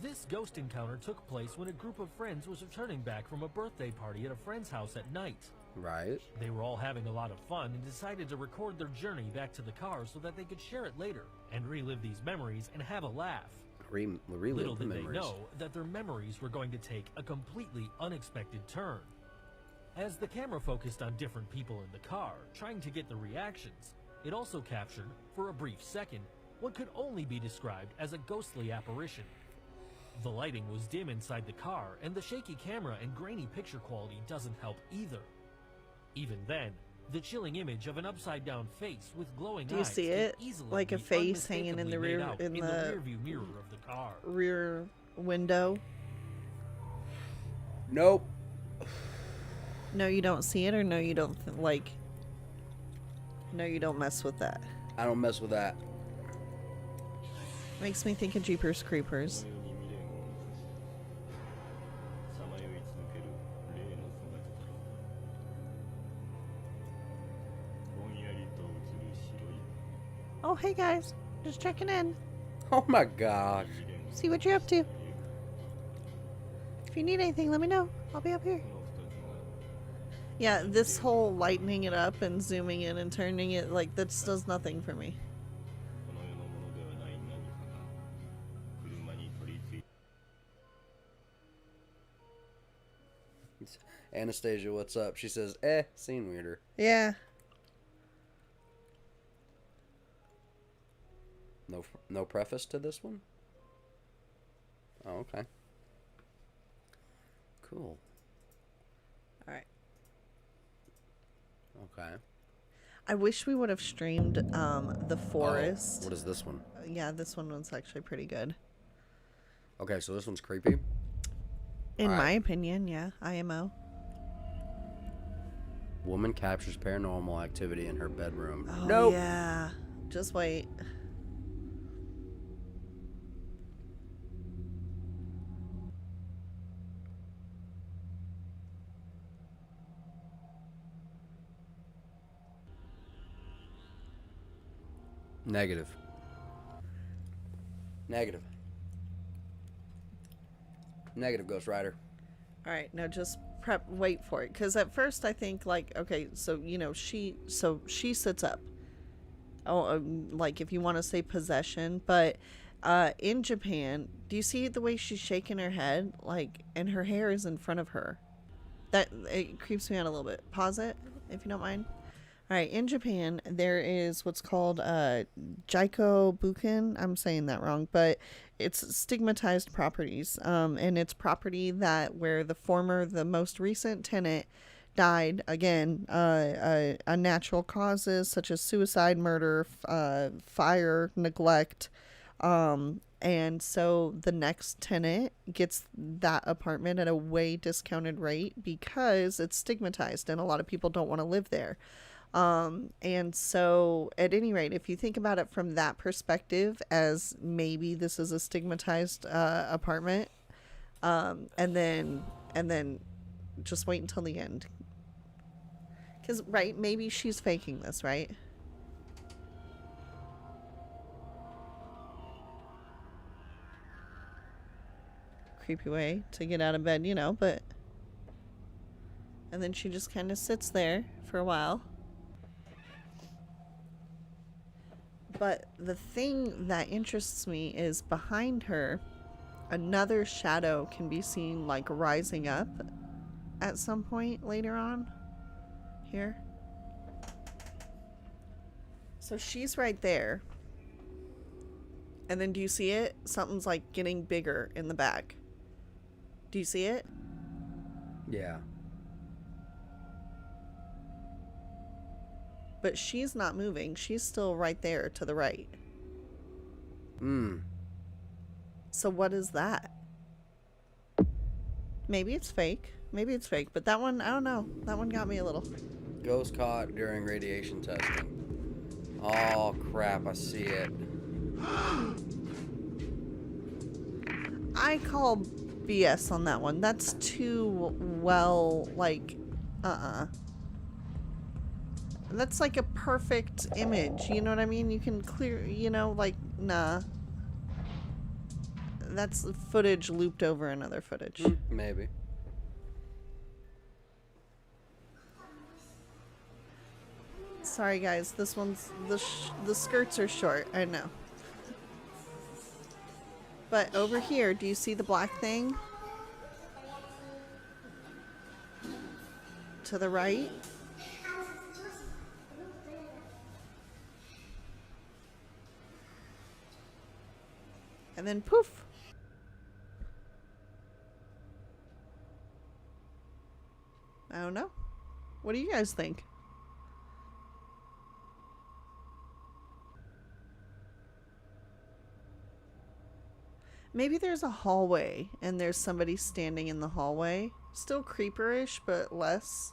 This ghost encounter took place when a group of friends was returning back from a birthday party at a friend's house at night. Right. They were all having a lot of fun and decided to record their journey back to the car so that they could share it later and relive these memories and have a laugh. Relive Little the did memories. they know that their memories were going to take a completely unexpected turn. As the camera focused on different people in the car, trying to get the reactions, it also captured, for a brief second, what could only be described as a ghostly apparition. The lighting was dim inside the car, and the shaky camera and grainy picture quality doesn't help either. Even then, the chilling image of an upside-down face with glowing Do you eyes see can it? easily Like a be face hanging in the unmistakably made rear- out in the the- rearview mirror of the car. Rear window. Nope. No, you don't see it, or no, you don't No, you don't mess with that. I don't mess with that. Makes me think of Jeepers Creepers. Oh, hey guys, just checking in. Oh my gosh. See what you're up to. If you need anything, let me know. I'll be up here. Yeah, this whole lightening it up and zooming in and turning it, like, that does nothing for me. Anastasia, what's up? She says, scene weirder. Yeah. No preface to this one? Oh, okay. Cool. Alright. Okay. I wish we would have streamed The Forest. Oh, what is this one? Yeah, this one was actually pretty good. Okay, so this one's creepy. In Alright. my opinion, yeah. IMO. Woman captures paranormal activity in her bedroom. Oh, Nope. yeah. Just wait. Negative. Negative. Negative, Ghost Rider. All right, now just wait for it, because at first I think, like, okay, so she sits up. Oh, like, if you want to say possession, but in Japan, do you see the way she's shaking her head, like, and her hair is in front of her? That it creeps me out a little bit. Pause it, if you don't mind. All right, in Japan, there is what's called Jaiko Buken. I'm saying that wrong, but it's stigmatized properties. And it's property that where the most recent tenant died again, unnatural causes such as suicide, murder, fire, neglect. And so the next tenant gets that apartment at a way discounted rate because it's stigmatized and a lot of people don't want to live there. And so at any rate, if you think about it from that perspective, as maybe this is a stigmatized apartment, and then just wait until the end. Because, right, maybe she's faking this, right? Creepy way to get out of bed, you know, but... And then she just kind of sits there for a while. But the thing that interests me is behind her, another shadow can be seen, like, rising up at some point later on. Here. So she's right there. And then do you see it? Something's, like, getting bigger in the back. Do you see it? Yeah. But she's not moving. She's still right there to the right. So what is that? Maybe it's fake. Maybe it's fake. But that one, I don't know. That one got me a little. Ghost caught during radiation testing. Oh, crap. I see it. I call BS on that one. That's too well, like, That's like a perfect image. You know what I mean? You can clear, you know, like, nah. That's footage looped over another footage. Maybe. Sorry, guys. This one's, the skirts are short. I know. But over here, do you see the black thing? To the right? And then poof. I don't know. What do you guys think? Maybe there's a hallway and there's somebody standing in the hallway. Still creeperish, but less.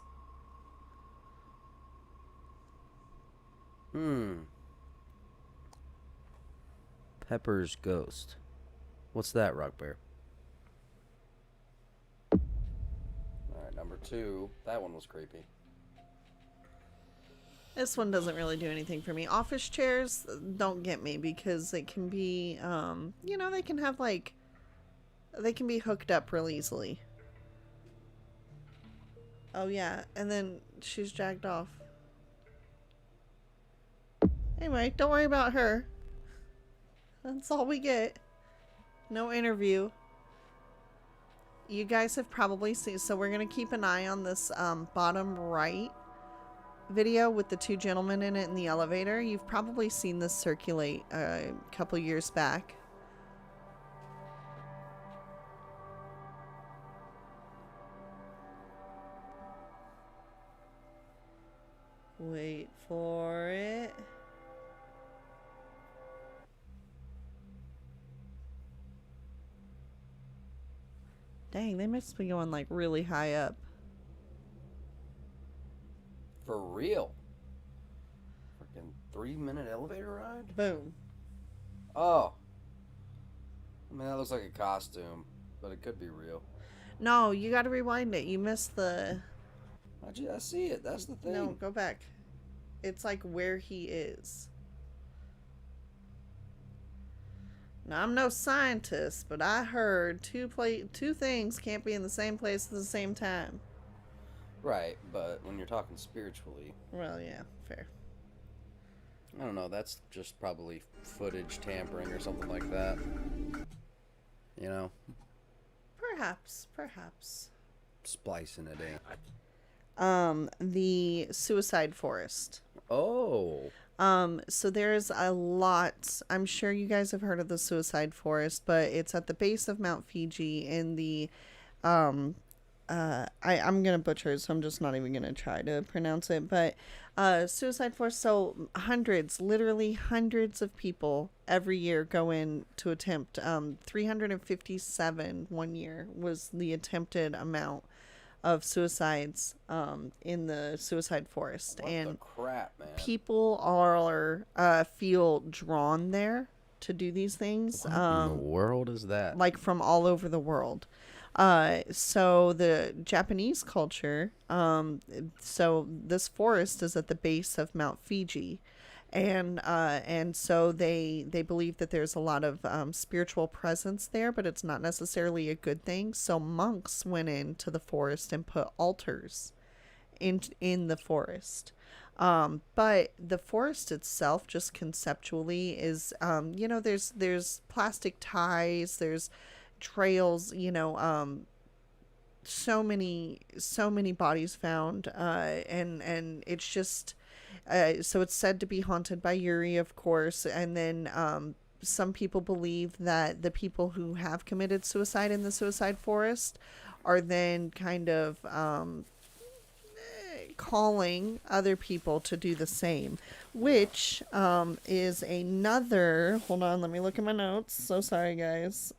Pepper's Ghost. What's that, Rock Bear? Alright, number 2. That one was creepy. This one doesn't really do anything for me. Office chairs don't get me because it can be, you know, they can have like, they can be hooked up real easily. Oh yeah, and then she's dragged off. Anyway, don't worry about her. That's all we get. No interview. You guys have probably seen, so we're going to keep an eye on this bottom right video with the 2 gentlemen in it in the elevator. You've probably seen this circulate a couple years back. Wait for it. Dang, they must be going like really high up. For real? Freaking 3-minute elevator ride? Boom. Oh. I mean, that looks like a costume, but it could be real. No, you gotta rewind it. You missed the... I see it. That's the thing. No, go back. It's like where he is. Now, I'm no scientist, but I heard two things can't be in the same place at the same time. Right, but when you're talking spiritually... Well, yeah, fair. I don't know, that's just probably footage tampering or something like that. You know? Perhaps. Splicing it in. The suicide forest. Oh. So there's a lot. I'm sure you guys have heard of the suicide forest, but it's at the base of Mount Fiji in the I'm gonna butcher it, so I'm just not even gonna try to pronounce it. But suicide forest. So hundreds, literally hundreds of people every year go in to attempt. 357 one year was the attempted amount of suicides in the suicide forest. What and the crap, man? people are feel drawn there to do these things. What in the world is that? Like from all over the world. So the Japanese culture, so this forest is at the base of Mount Fiji, and so they believe that there's a lot of spiritual presence there, but it's not necessarily a good thing. So monks went into the forest and put altars in the forest. But the forest itself, just conceptually, is there's plastic ties, there's trails, so many bodies found, and it's just so it's said to be haunted by Yuri, of course. And then some people believe that the people who have committed suicide in the suicide forest are then kind of calling other people to do the same, which is another, hold on, let me look at my notes, so sorry guys.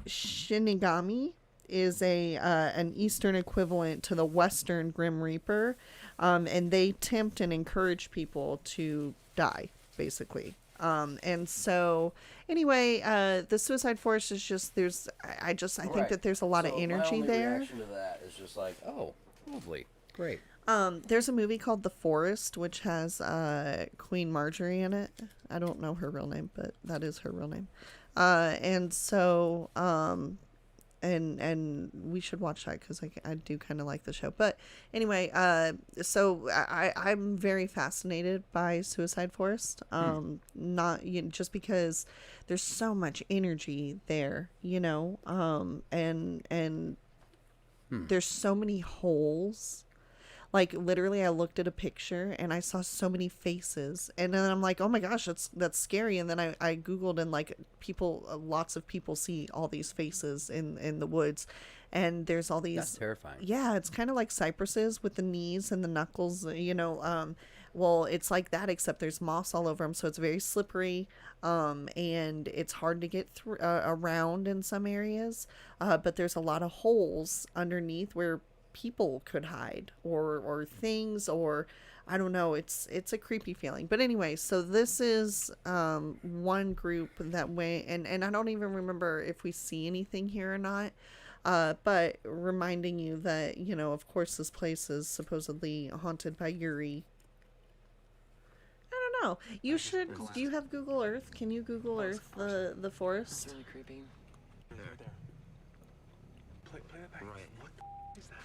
Shinigami is an Eastern equivalent to the Western Grim Reaper, and they tempt and encourage people to die, basically. And so anyway, the suicide forest is just, I think that there's a lot of energy my only there. reaction to that is just like, oh, lovely, great. There's a movie called The Forest, which has Queen Marjorie in it. I don't know her real name, but that is her real name. And so and we should watch that because I do kind of like the show. But anyway, so I'm very fascinated by Suicide Forest. Not just because there's so much energy there, and there's so many holes. Like literally I looked at a picture and I saw so many faces, and then I'm like, oh my gosh, that's scary. And then I Googled, and like lots of people see all these faces in the woods, and there's all these. That's terrifying. Yeah, it's kind of like cypresses with the knees and the knuckles, well, it's like that, except there's moss all over them, so it's very slippery, and it's hard to get through around in some areas, but there's a lot of holes underneath where people could hide, or things, or I don't know, it's a creepy feeling. But anyway, so this is one group that went, and I don't even remember if we see anything here or not, but reminding you that, of course this place is supposedly haunted by Yuri. I don't know, do you have Google Earth? Can you Google Earth the forest? It's really creepy. There. Play it back. Right. What the is that?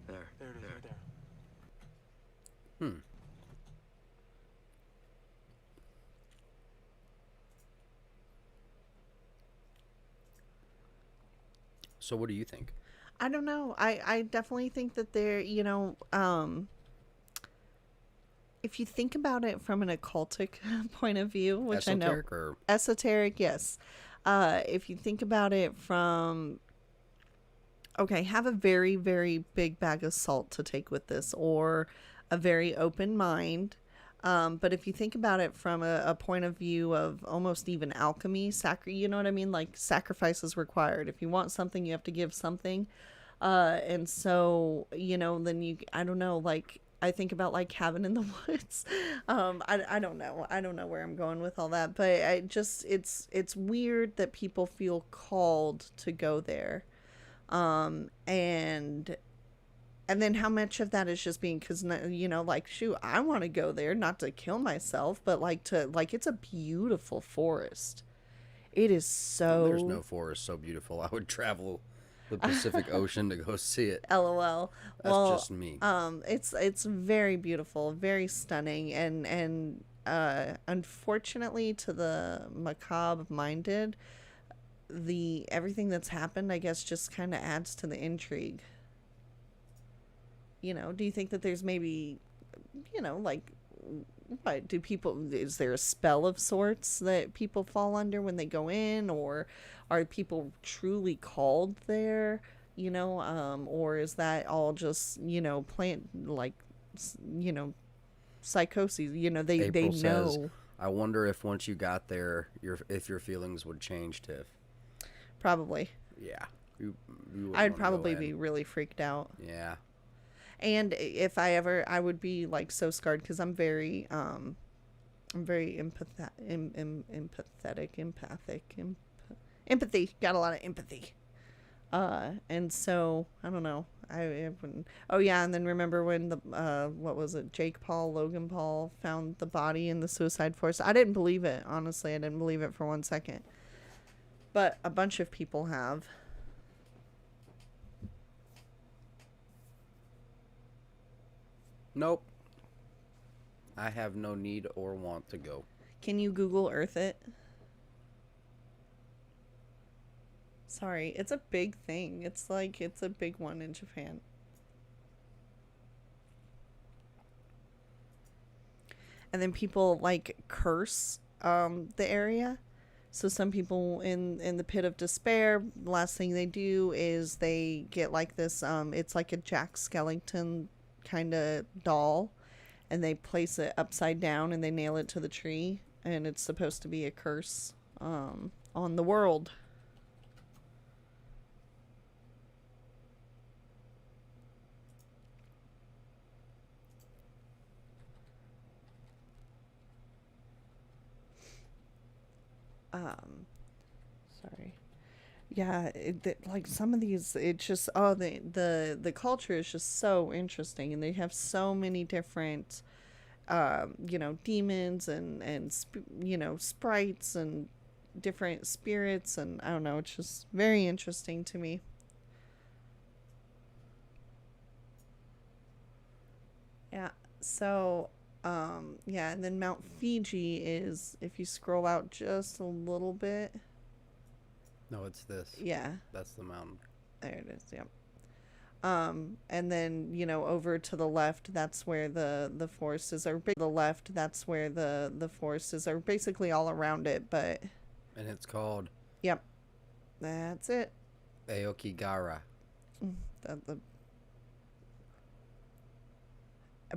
There. There it is, right there. So what do you think? I don't know. I definitely think that there, if you think about it from an occultic point of view, which Esoteric I know. or Esoteric, yes. If you think about it from, okay, have a very, very big bag of salt to take with this, or a very open mind. But if you think about it from a point of view of almost even alchemy, you know what I mean? Like sacrifice is required. If you want something, you have to give something. And so, then I don't know, like I think about like Cabin in the Woods. I don't know. I don't know where I'm going with all that, but it's weird that people feel called to go there. And then how much of that is just being, because, like, shoot, I want to go there, not to kill myself, but it's a beautiful forest. It is so. There's no forest so beautiful. I would travel the Pacific Ocean to go see it. LOL. That's just me. It's very beautiful, very stunning, and unfortunately, to the macabre minded, everything that's happened, I guess, just kind of adds to the intrigue. Do you think that there's maybe, like, what is there a spell of sorts that people fall under when they go in, or are people truly called there or is that all just, plant, like, psychoses? They April says, know. I wonder if once you got there, if your feelings would change, Tiff. Probably. Yeah. You wouldn't I'd wanna go probably in. be really freaked out. Yeah. And if I would be like so scarred because I'm very empathy. Got a lot of empathy. And so I don't know. I wouldn't. Oh yeah, and then remember when the what was it? Logan Paul found the body in the suicide forest. I didn't believe it. Honestly, I didn't believe it for 1 second. But a bunch of people have. Nope. I have no need or want to go. Can you Google Earth it? Sorry, it's a big thing. It's a big one in Japan. And then people like curse the area. So some people in the pit of despair, the last thing they do is they get like this it's like a Jack Skellington kind of doll, and they place it upside down and they nail it to the tree, and it's supposed to be a curse on the world. Sorry. Yeah, like some of these, it's just, the culture is just so interesting, and they have so many different demons and sprites and different spirits, and I don't know, it's just very interesting to me. Yeah. So yeah, and then Mount Fiji is, if you scroll out just a little bit. No, it's this. Yeah. That's the mountain. There it is. Yep. And then, over to the left, that's where the forests are. The left, that's where the forests are basically all around it, but. And it's called. Yep. That's it. Aokigahara.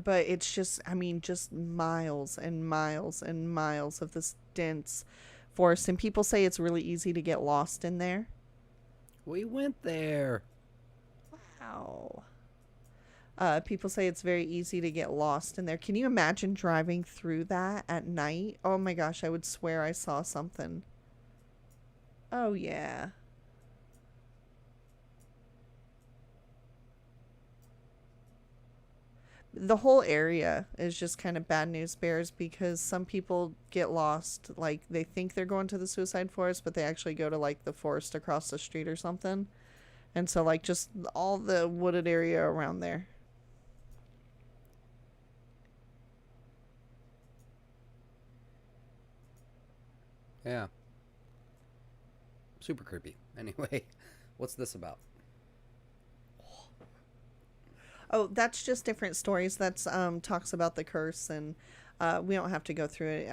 But it's just, just miles and miles and miles of this dense forest, and people say it's really easy to get lost in there. We went there. Wow. People say it's very easy to get lost in there. Can you imagine driving through that at night? Oh my gosh, I would swear I saw something. Oh yeah. The whole area is just kind of bad news bears, because some people get lost, like they think they're going to the suicide forest, but they actually go to like the forest across the street or something. And so like just all the wooded area around there. Yeah. Super creepy. Anyway, what's this about? Oh, that's just different stories. That's talks about the curse, and we don't have to go through it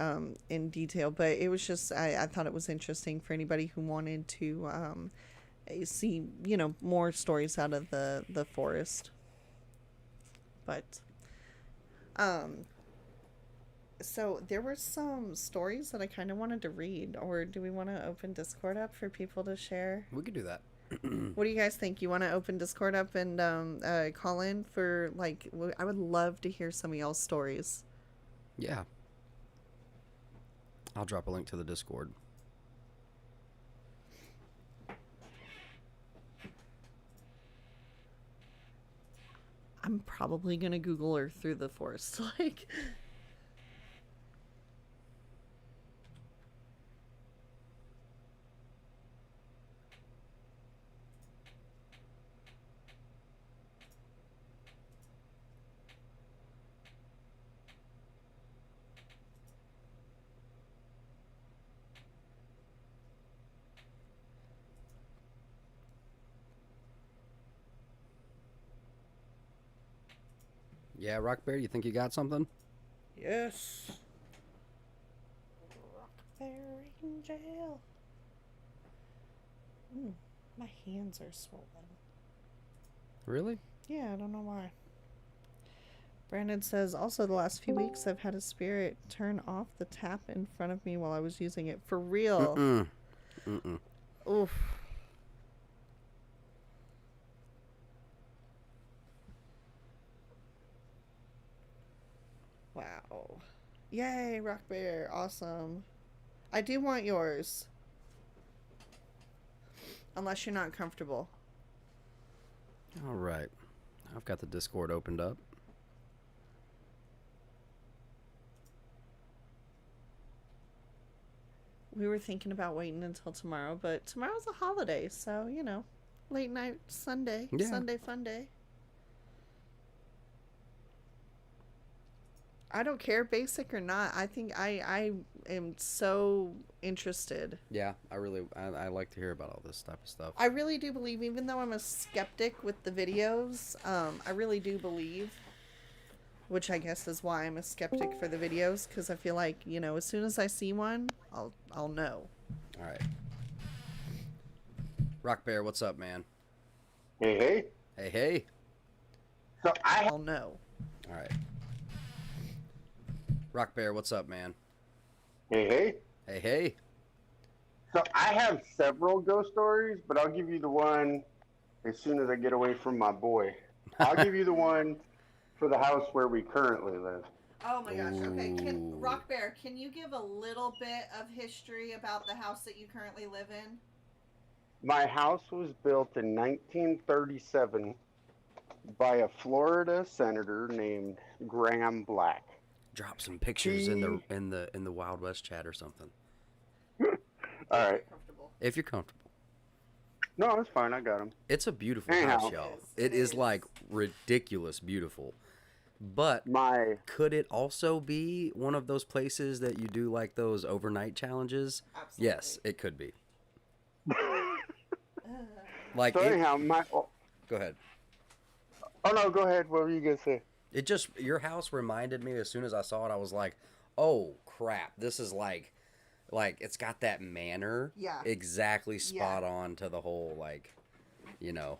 in detail, but it was just, I thought it was interesting for anybody who wanted to see, more stories out of the forest. But so there were some stories that I kind of wanted to read, or do we want to open Discord up for people to share? We could do that. What do you guys think? You want to open Discord up and call in for, like, I would love to hear some of y'all's stories. Yeah. I'll drop a link to the Discord. I'm probably going to Google Earth through the forest. Like... Yeah, Rock Bear, you think you got something? Yes. Rock Bear in jail. My hands are swollen. Really? Yeah, I don't know why. Brandon says, also the last few weeks I've had a spirit turn off the tap in front of me while I was using it. For real. Mm-mm. Oof. Wow. Yay, Rock Bear. Awesome. I do want yours. Unless you're not comfortable. All right. I've got the Discord opened up. We were thinking about waiting until tomorrow, but tomorrow's a holiday, so, you know, late night Sunday. Yeah. Sunday fun day. I don't care, basic or not. I think I am so interested. Yeah, I like to hear about all this type of stuff. I really do believe, even though I'm a skeptic with the videos, I really do believe, which I guess is why I'm a skeptic for the videos, because I feel like, you know, as soon as I see one, I'll know. All right. Rock Bear, what's up, man? Hey. Hey. So I'll know. All right. Rock Bear, what's up, man? Hey. Hey. So I have several ghost stories, but I'll give you the one as soon as I get away from my boy. I'll give you the one for the house where we currently live. Oh my gosh. Okay, Ooh. Rock Bear, can you give a little bit of history about the house that you currently live in? My house was built in 1937 by a Florida senator named Graham Black. Drop some pictures in the Wild West chat or something. All right. If you're comfortable. No, it's fine. I got him. It's a beautiful Anyhow. house, y'all. It is like ridiculous beautiful. But could it also be one of those places that you do like those overnight challenges? Absolutely. Yes, it could be. Like So anyhow, go ahead. Oh no, go ahead. What were you gonna say? It just, your house reminded me, as soon as I saw it, I was like, oh crap, this is like it's got that manner. Yeah. Exactly spot on to the whole, like, you know,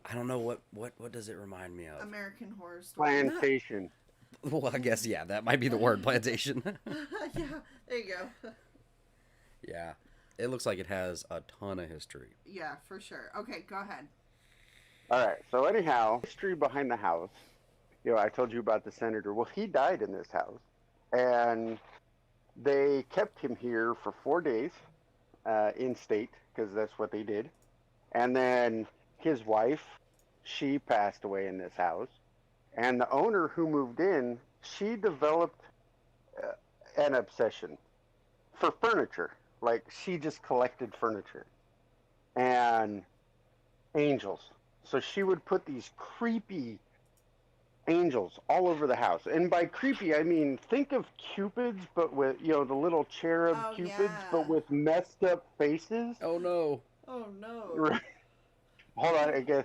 I don't know what does it remind me of? American Horror Story. Plantation. Well, I guess, yeah, that might be the word, plantation. Yeah, there you go. Yeah. It looks like it has a ton of history. Yeah, for sure. Okay, go ahead. All right. So anyhow, history behind the house. You know, I told you about the senator. Well, he died in this house, and they kept him here for 4 days in state, because that's what they did. And then his wife, she passed away in this house. And the owner who moved in, she developed an obsession for furniture. Like, she just collected furniture and angels. So she would put these creepy angels all over the house. And by creepy, I mean, think of cupids, but with, you know, the little cherub cupids, but with messed up faces. Oh, no. Oh, no. Right. Hold on, I guess.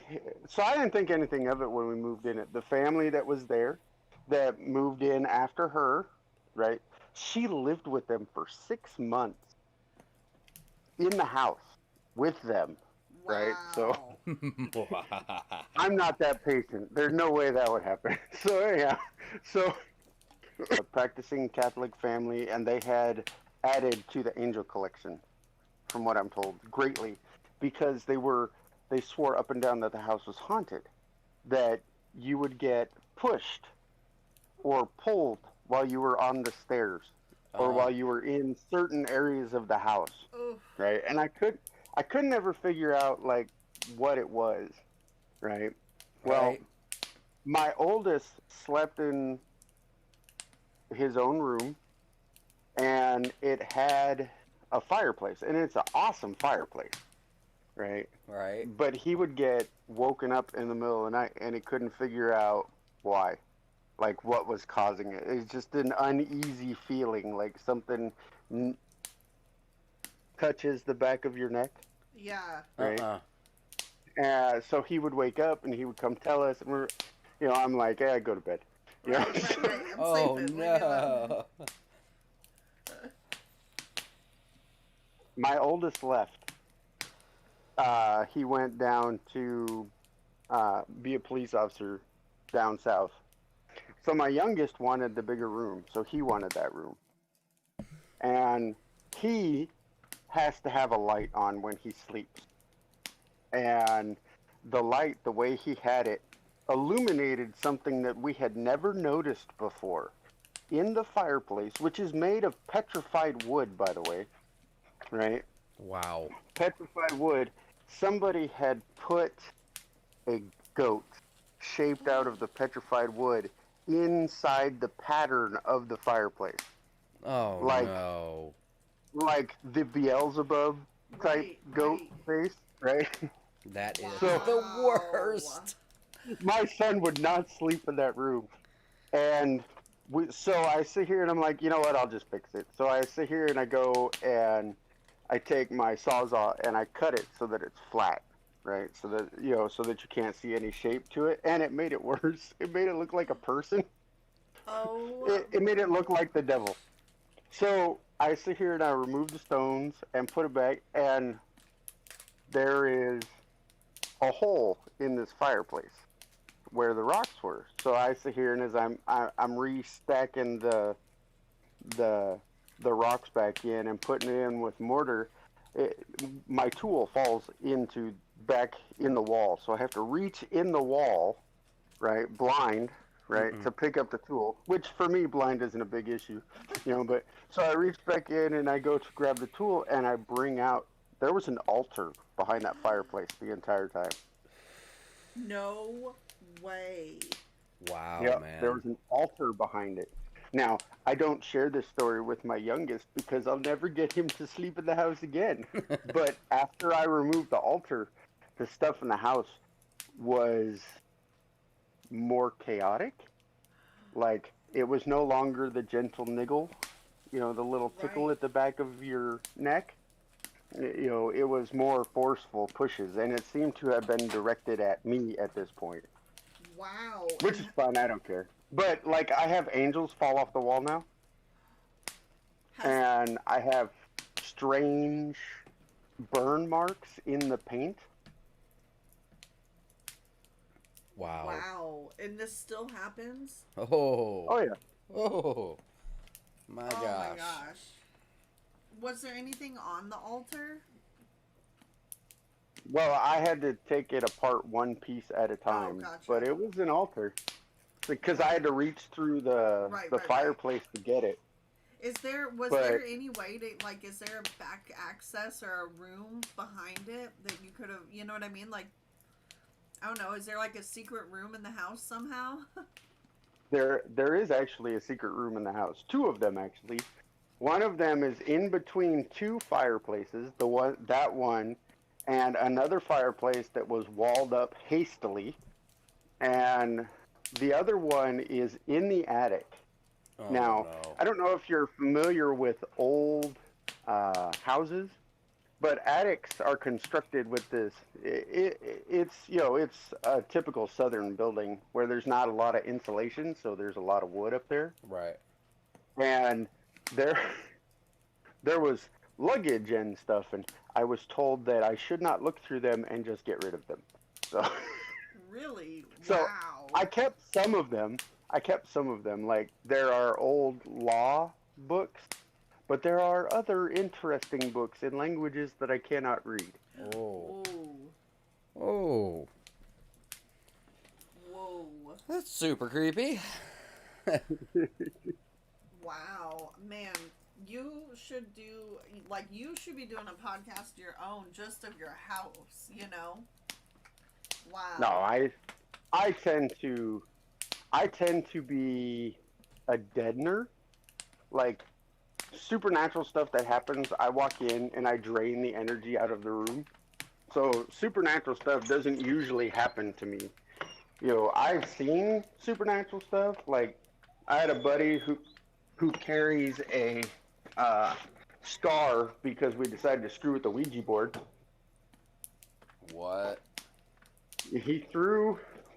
So I didn't think anything of it when we moved in. The family that was there, that moved in after her, right? She lived with them for 6 months in the house with them, right? So I'm not that patient. There's no way that would happen. So anyhow, a practicing Catholic family, and they had added to the angel collection, from what I'm told, greatly, because they swore up and down that the house was haunted, that you would get pushed or pulled while you were on the stairs, or while you were in certain areas of the house. Oof. Right? And I couldn't ever figure out, like, what it was, right? Well, my oldest slept in his own room, and it had a fireplace, and it's an awesome fireplace, right? Right. But he would get woken up in the middle of the night, and he couldn't figure out why, like what was causing it. It's just an uneasy feeling, like something touches the back of your neck. Yeah. Right. So he would wake up, and he would come tell us, and we're, you know, I'm like, hey, go to bed. You know? Right. I'm Oh, sleeping. no. My oldest left. He went down to be a police officer down south. So my youngest wanted the bigger room, so he wanted that room. And he has to have a light on when he sleeps. And the light, the way he had it, illuminated something that we had never noticed before in the fireplace, which is made of petrified wood, by the way, right? Wow. Petrified wood. Somebody had put a goat shaped out of the petrified wood inside the pattern of the fireplace. Oh, Like, no. like the Beelzebub type goat face, right? That is So- the worst. My son would not sleep in that room. And so I sit here and I'm like, you know what, I'll just fix it. So I sit here and I go and I take my Sawzall and I cut it so that it's flat, right? So that, so that you can't see any shape to it. And it made it worse. It made it look like a person. Oh. It made it look like the devil. So I sit here and I remove the stones and put it back, and there is a hole in this fireplace where the rocks were. So I sit here and as I'm restacking the rocks back in and putting it in with mortar, my tool falls back in the wall. So I have to reach in the wall, right, blind, right, to pick up the tool, which for me, blind isn't a big issue, but so I reach back in and I go to grab the tool and I bring out, there was an altar behind that fireplace the entire time. No way. Wow, Yep, man. there was an altar behind it. Now, I don't share this story with my youngest because I'll never get him to sleep in the house again. But after I removed the altar, the stuff in the house was more chaotic. Like, it was no longer the gentle niggle, the little tickle at the back of your neck. It was more forceful pushes, and it seemed to have been directed at me at this point. Wow. Which is fine, I don't care. But, like, I have angels fall off the wall now. And I have strange burn marks in the paint. Wow. Wow. And this still happens? Oh. Oh, yeah. Oh. My gosh. Oh my gosh. Was there anything on the altar? Well, I had to take it apart one piece at a time. gotcha. But it was an altar. Because I had to reach through the fireplace to get it. Was there any way to, like, is there a back access or a room behind it that you could have, you know what I mean? Like, I don't know, is there like a secret room in the house somehow? There is actually a secret room in the house. Two of them, actually. One of them is in between two fireplaces, that one, and another fireplace that was walled up hastily. And the other one is in the attic. Oh, Now, no. I don't know if you're familiar with old houses, but attics are constructed with this. It's a typical southern building where there's not a lot of insulation, so there's a lot of wood up there. Right. And there was luggage and stuff, and I was told that I should not look through them and just get rid of them. So, Really? so Wow. I kept some of them. Like, there are old law books, but there are other interesting books in languages that I cannot read. Oh. Whoa. Oh. Whoa. That's super creepy. Wow. Man, you should be doing a podcast of your own, just of your house, Wow. No, I tend to be a deadener. Like, supernatural stuff that happens, I walk in and I drain the energy out of the room. So supernatural stuff doesn't usually happen to me. I've seen supernatural stuff. Like, I had a buddy who carries a star because we decided to screw with the Ouija board. What?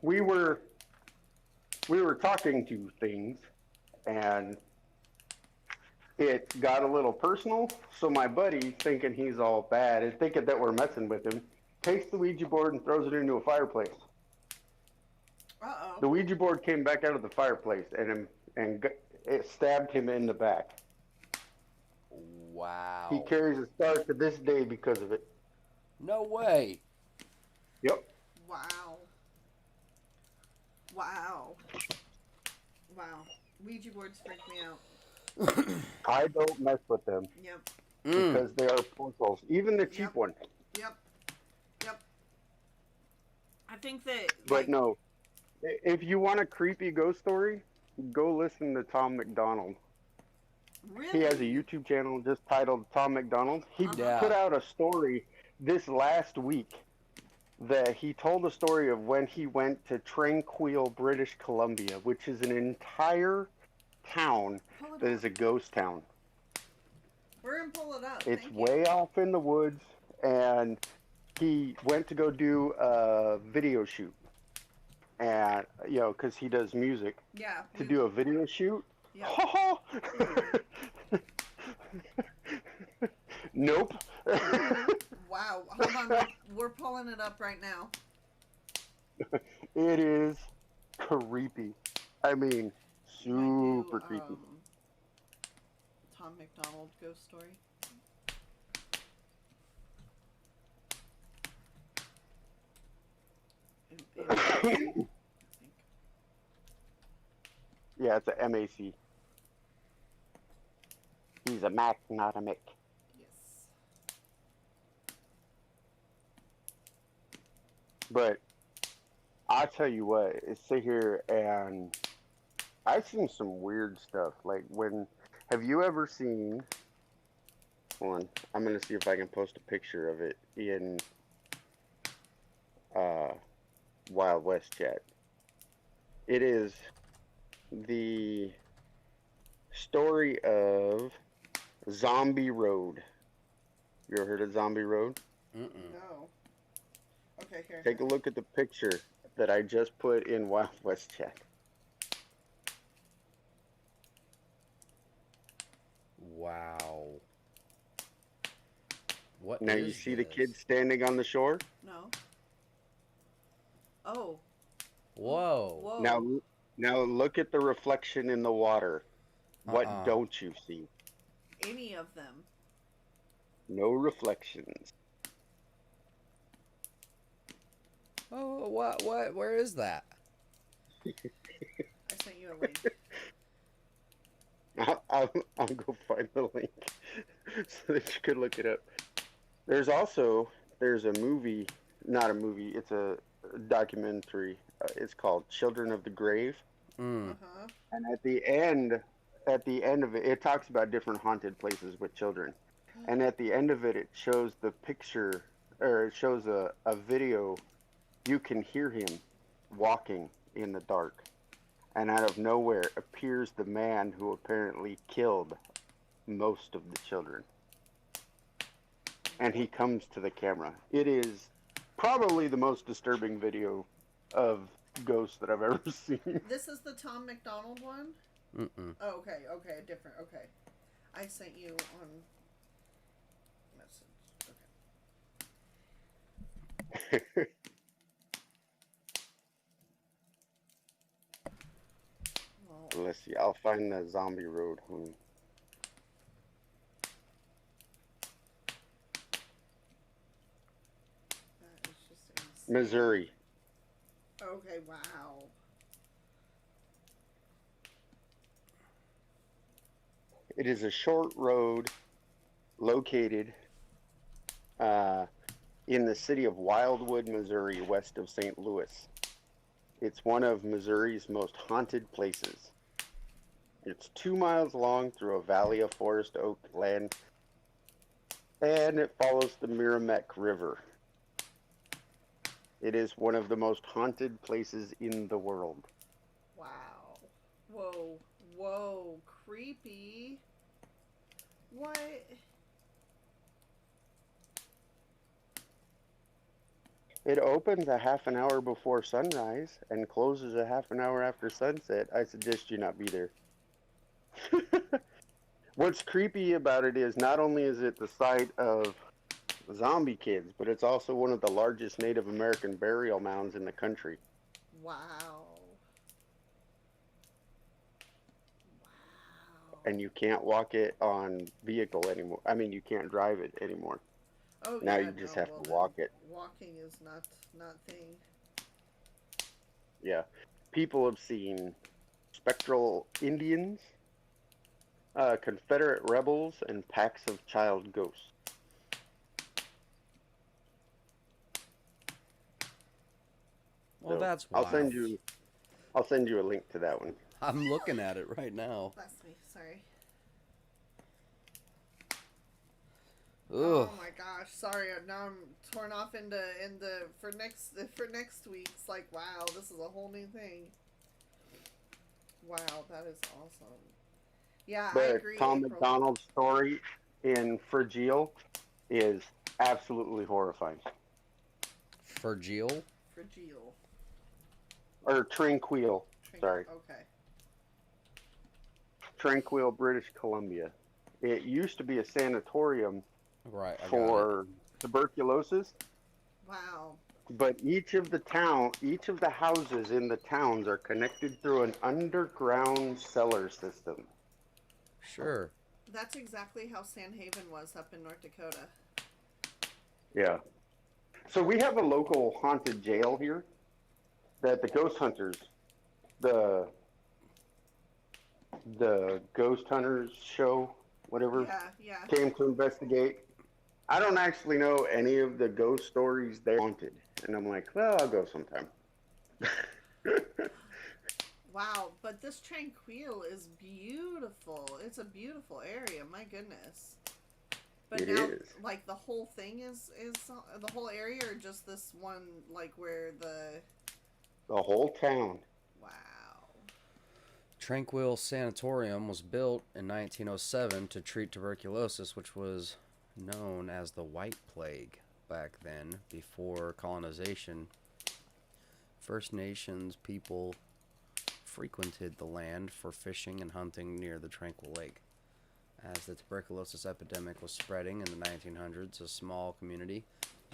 We were talking to things, and it got a little personal, so my buddy, thinking he's all bad and thinking that we're messing with him, takes the Ouija board and throws it into a fireplace. The Ouija board came back out of the fireplace and it stabbed him in the back. Wow. He carries a scar to this day because of it. No way. Yep. Wow. Wow. Wow. Ouija boards freak me out. I don't mess with them. Yep. Because they are portals. Even the cheap one. Yep. Yep. I think that. But no. If you want a creepy ghost story, go listen to Tom McDonald. Really? He has a YouTube channel just titled Tom McDonald. He put out a story this last week that he told a story of when he went to Tranquil, British Columbia, which is an entire town that is a ghost town. We're going to pull it up. It's way off in the woods, and he went to go do a video shoot. And, you know, because he does music. Yeah. To do a video shoot. Yep. Nope. Wow. Hold on. We're pulling it up right now. It is creepy. I mean, super creepy. Tom McDonald ghost story. Yeah, it's a MAC. He's a Mac, not a Mick. Yes. But I'll tell you what, sit here and I've seen some weird stuff. Like have you ever seen, hold on, I'm going to see if I can post a picture of it in Wild West chat. It is the story of Zombie Road. You ever heard of Zombie Road? No. Okay, here. Take a look at the picture that I just put in Wild West chat. Wow. What now is you see this? the kid standing on the shore? No. Oh. Whoa. Whoa. Now look at the reflection in the water. What don't you see? Any of them. No reflections. Oh, what? Where is that? I sent you a link. I'll go find the link so that you could look it up. There's a movie, not a movie, it's a documentary. It's called Children of the Grave. And at the end of it, it talks about different haunted places with children. And at the end of it, it shows the picture, or it shows a video. You can hear him walking in the dark. And out of nowhere appears the man who apparently killed most of the children. And he comes to the camera. It is probably the most disturbing video of ghosts that I've ever seen. This is the Tom McDonald one? Oh, okay, different, okay. I sent you on message, okay. Let's see, I'll find the Zombie Road one. That is just insane. Missouri. Okay, wow. It is a short road located in the city of Wildwood, Missouri, west of St. Louis. It's one of Missouri's most haunted places. It's 2 miles long through a valley of forest oak land, and it follows the Merrimack River. It is one of the most haunted places in the world. Wow. Whoa. Whoa. Creepy. What? It opens a half an hour before sunrise and closes a half an hour after sunset. I suggest you not be there. What's creepy about it is not only is it the site of zombie kids, but it's also one of the largest Native American burial mounds in the country. Wow. and you can't walk it on vehicle anymore. I mean, you can't drive it anymore. Oh Now yeah, you just no. have Well, to then walk it. walking is not thing. Yeah. People have seen spectral Indians, Confederate rebels, and packs of child ghosts. Well, So, that's I'll wild. send you a link to that one. I'm looking at it right now. Bless me. Sorry. Ugh. Oh my gosh, sorry. Now I'm torn off into for next week's. Like, wow, this is a whole new thing. Wow, that is awesome. Yeah, I But agree. Tom April. McDonald's story in Fragile is absolutely horrifying. Fragile? Fragile. Or Tranquil. Sorry. Okay. Tranquil, British Columbia. It used to be a sanatorium Right, I got it. for tuberculosis, Wow. but each of the houses in the towns are connected through an underground cellar system. Sure. That's exactly how Sandhaven was up in North Dakota. Yeah. So we have a local haunted jail here that the ghost hunters, the ghost hunters show, whatever, Yeah. came to investigate. I don't actually know any of the ghost stories they're haunted. And I'm like, well, I'll go sometime. Wow, but this Tranquil is beautiful. It's a beautiful area. My goodness. But It now, is. like, the whole thing is the whole area, or just this one, like, where the whole town. wow. Tranquil Sanatorium was built in 1907 to treat tuberculosis, which was known as the White Plague back then, before colonization. First Nations people frequented the land for fishing and hunting near the Tranquil Lake. As the tuberculosis epidemic was spreading in the 1900s, a small community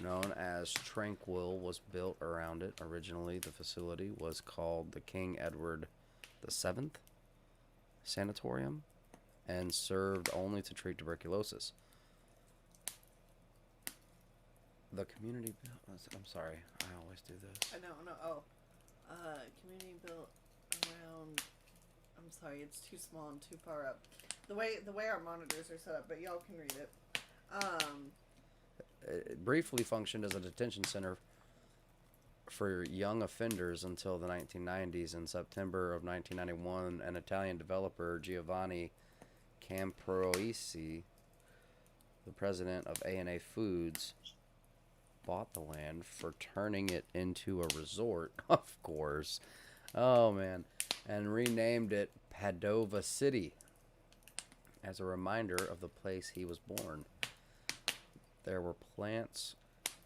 known as Tranquil was built around it. Originally, the facility was called the King Edward VII Sanatorium and served only to treat tuberculosis. The community built... I'm sorry, I always do this. I know. Community built around. I'm sorry, it's too small and too far up. The way our monitors are set up, but y'all can read it. It briefly functioned as a detention center for young offenders until the 1990s. In September of 1991, an Italian developer, Giovanni Camproisi, the president of A&A Foods, bought the land for turning it into a resort, of course. Oh, man. And renamed it Padova City as a reminder of the place he was born. There were plans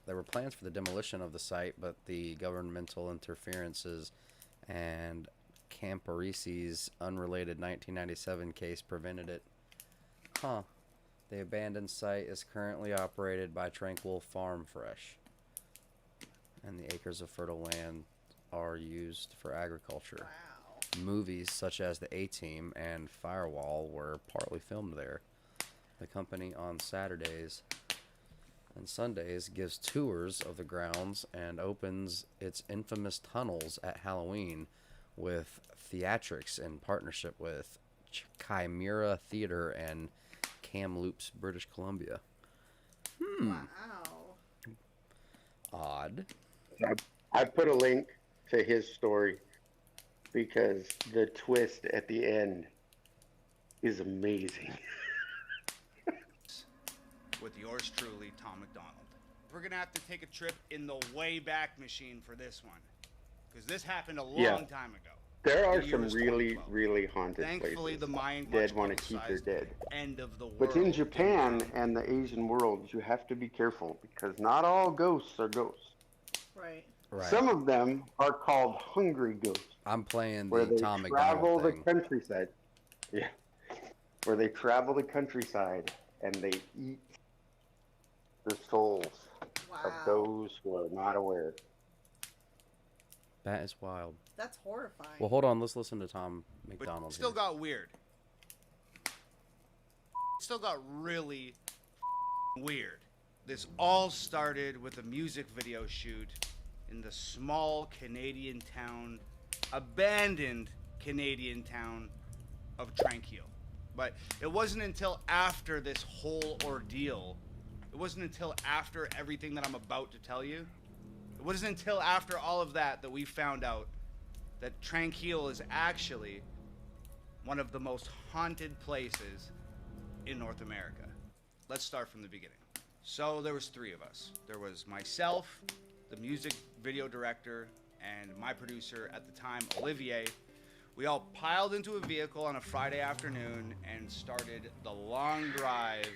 for the demolition of the site, but the governmental interferences and Camporisi's unrelated 1997 case prevented it. The abandoned site is currently operated by Tranquil Farm Fresh, and the acres of fertile land are used for agriculture. Wow. Movies such as The A-Team and Firewall were partly filmed there. The company on Saturdays and Sundays gives tours of the grounds and opens its infamous tunnels at Halloween with theatrics in partnership with Chimera Theater and Kamloops, British Columbia. Wow. Odd. I put a link to his story because the twist at the end is amazing. With yours truly, Tom McDonald. We're gonna have to take a trip in the Wayback Machine for this one, because this happened a long time ago. There are The year some was really, 2012. really haunted Thankfully, places. the Mayan Dead want to keep their publicized dead. end of the world. But in Japan didn't and the Asian world, you have to be careful because not all ghosts are ghosts. Right. Right. Some of them are called hungry ghosts, I'm playing where the they Tom travel McDonald the thing. countryside. Yeah. Where they travel the countryside and they eat the souls of Wow. those who are not aware. That is wild. That's horrifying. Well, hold on. Let's listen to Tom But McDonald. still here. got weird. still got really weird. This all started with a music video shoot in the small Canadian town, abandoned Canadian town of Tranquil. But it wasn't until after this whole ordeal, it wasn't until after everything that I'm about to tell you, it wasn't until after all of that that we found out that Tranquil is actually one of the most haunted places in North America. Let's start from the beginning. So there was 3 of us. There was myself, the music video director, and my producer at the time, Olivier. We all piled into a vehicle on a Friday afternoon and started the long drive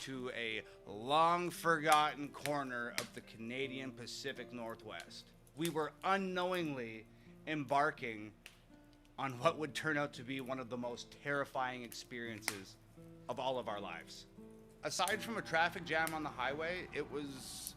to a long forgotten corner of the Canadian Pacific Northwest. We were unknowingly embarking on what would turn out to be one of the most terrifying experiences of all of our lives. Aside from a traffic jam on the highway, it was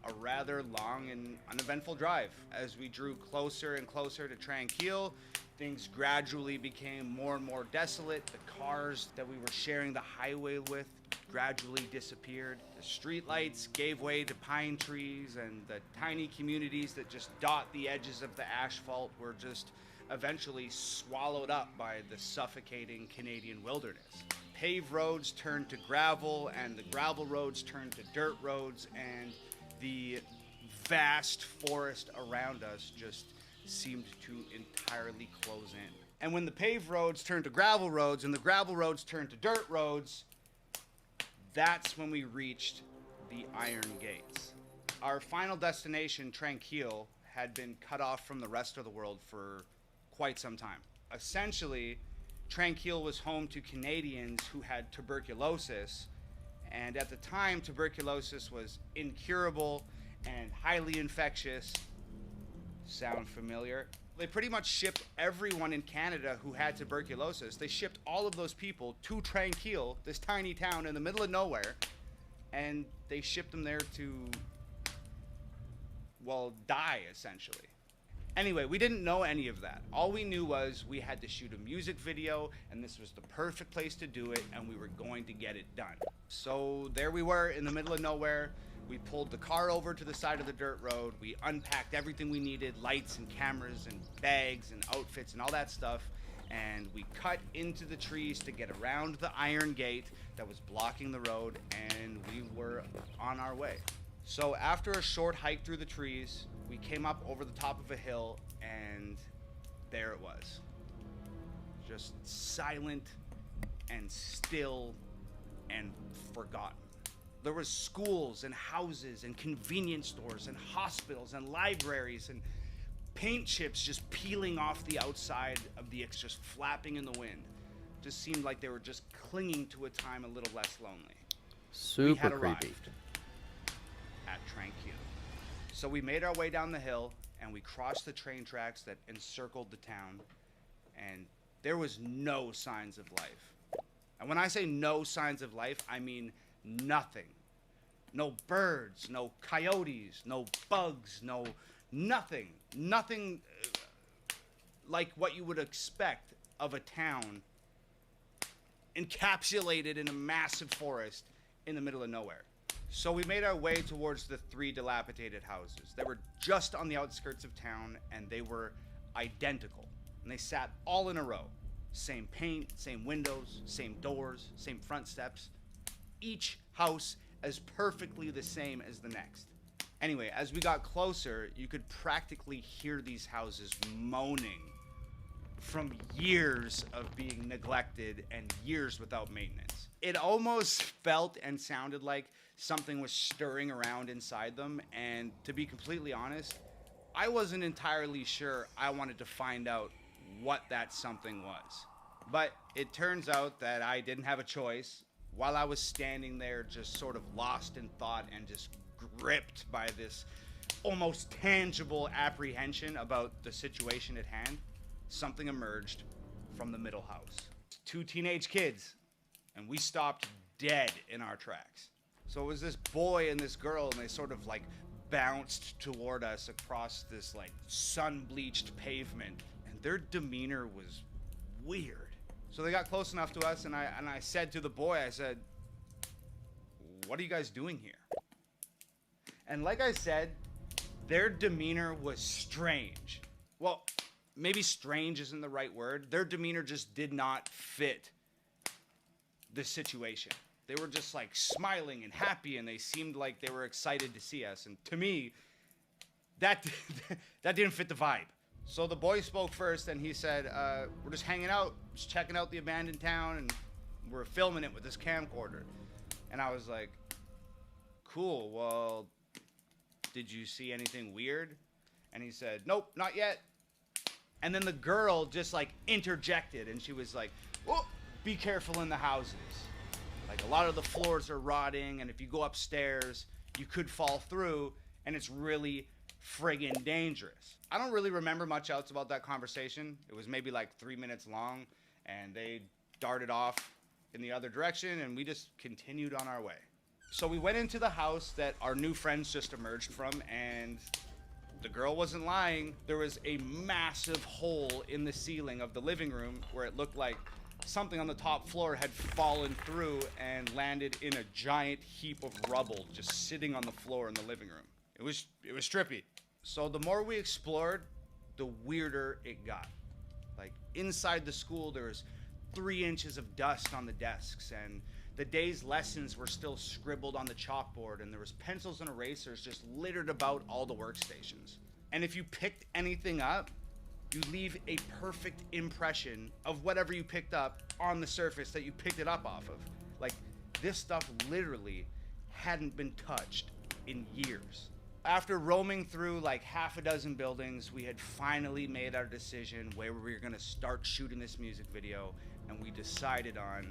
a rather long and uneventful drive. As we drew closer and closer to Tranquil, things gradually became more and more desolate. The cars that we were sharing the highway with gradually disappeared. The streetlights gave way to pine trees, and the tiny communities that just dot the edges of the asphalt were just eventually swallowed up by the suffocating Canadian wilderness. Paved roads turned to gravel, and the gravel roads turned to dirt roads, and the vast forest around us just seemed to entirely close in. And when the paved roads turned to gravel roads and the gravel roads turned to dirt roads, that's when we reached the Iron Gates. Our final destination, Tranquil, had been cut off from the rest of the world for quite some time. Essentially, Tranquil was home to Canadians who had tuberculosis, and at the time, tuberculosis was incurable and highly infectious. Sound familiar? They pretty much shipped everyone in Canada who had tuberculosis. They shipped all of those people to Tranquil, this tiny town in the middle of nowhere, and they shipped them there to, well, die, essentially. Anyway, we didn't know any of that. All we knew was we had to shoot a music video, and this was the perfect place to do it, and we were going to get it done. So there we were in the middle of nowhere. We pulled the car over to the side of the dirt road. We unpacked everything we needed, lights and cameras and bags and outfits and all that stuff. And we cut into the trees to get around the iron gate that was blocking the road, and we were on our way. So after a short hike through the trees, we came up over the top of a hill, and there it was. Just silent and still and forgotten. There was schools and houses and convenience stores and hospitals and libraries and paint chips just peeling off the outside of the X, just flapping in the wind. Just seemed like they were just clinging to a time a little less lonely. Super we had creepy. arrived at Tranquil. So we made our way down the hill, and we crossed the train tracks that encircled the town, and there was no signs of life. And when I say no signs of life, I mean nothing. No birds, no coyotes, no bugs, no nothing. Nothing like what you would expect of a town encapsulated in a massive forest in the middle of nowhere. So we made our way towards the 3 dilapidated houses. They were just on the outskirts of town, and they were identical. And they sat all in a row. Same paint, same windows, same doors, same front steps. Each house as perfectly the same as the next. Anyway, as we got closer, you could practically hear these houses moaning from years of being neglected and years without maintenance. It almost felt and sounded like something was stirring around inside them, and to be completely honest, I wasn't entirely sure I wanted to find out what that something was. But it turns out that I didn't have a choice. While I was standing there just sort of lost in thought and just gripped by this almost tangible apprehension about the situation at hand, something emerged from the middle house. 2 teenage kids, and we stopped dead in our tracks. So it was this boy and this girl, and they sort of like bounced toward us across this like sun-bleached pavement, and their demeanor was weird. So they got close enough to us, and I said to the boy, I said, "What are you guys doing here?" And like I said, their demeanor was strange. Well, maybe strange isn't the right word. Their demeanor just did not fit the situation. They were just like smiling and happy, and they seemed like they were excited to see us. And to me, that didn't fit the vibe. So the boy spoke first, and he said, "We're just hanging out, just checking out the abandoned town, and we're filming it with this camcorder." And I was like, "Cool, well, did you see anything weird?" And he said, "Nope, not yet." And then the girl just like interjected, and she was like, "Oh, be careful in the houses. Like, a lot of the floors are rotting, and if you go upstairs, you could fall through, and it's really friggin' dangerous." I don't really remember much else about that conversation. It was maybe like 3 minutes long, and they darted off in the other direction, and we just continued on our way. So we went into the house that our new friends just emerged from, and the girl wasn't lying. There was a massive hole in the ceiling of the living room where it looked like something on the top floor had fallen through and landed in a giant heap of rubble just sitting on the floor in the living room. It was trippy. So the more we explored, the weirder it got. Like, inside the school, there was 3 inches of dust on the desks, and the day's lessons were still scribbled on the chalkboard, and there was pencils and erasers just littered about all the workstations. And if you picked anything up, you leave a perfect impression of whatever you picked up on the surface that you picked it up off of. Like, this stuff literally hadn't been touched in years. After roaming through like half a dozen buildings, we had finally made our decision where we were gonna start shooting this music video, and we decided on,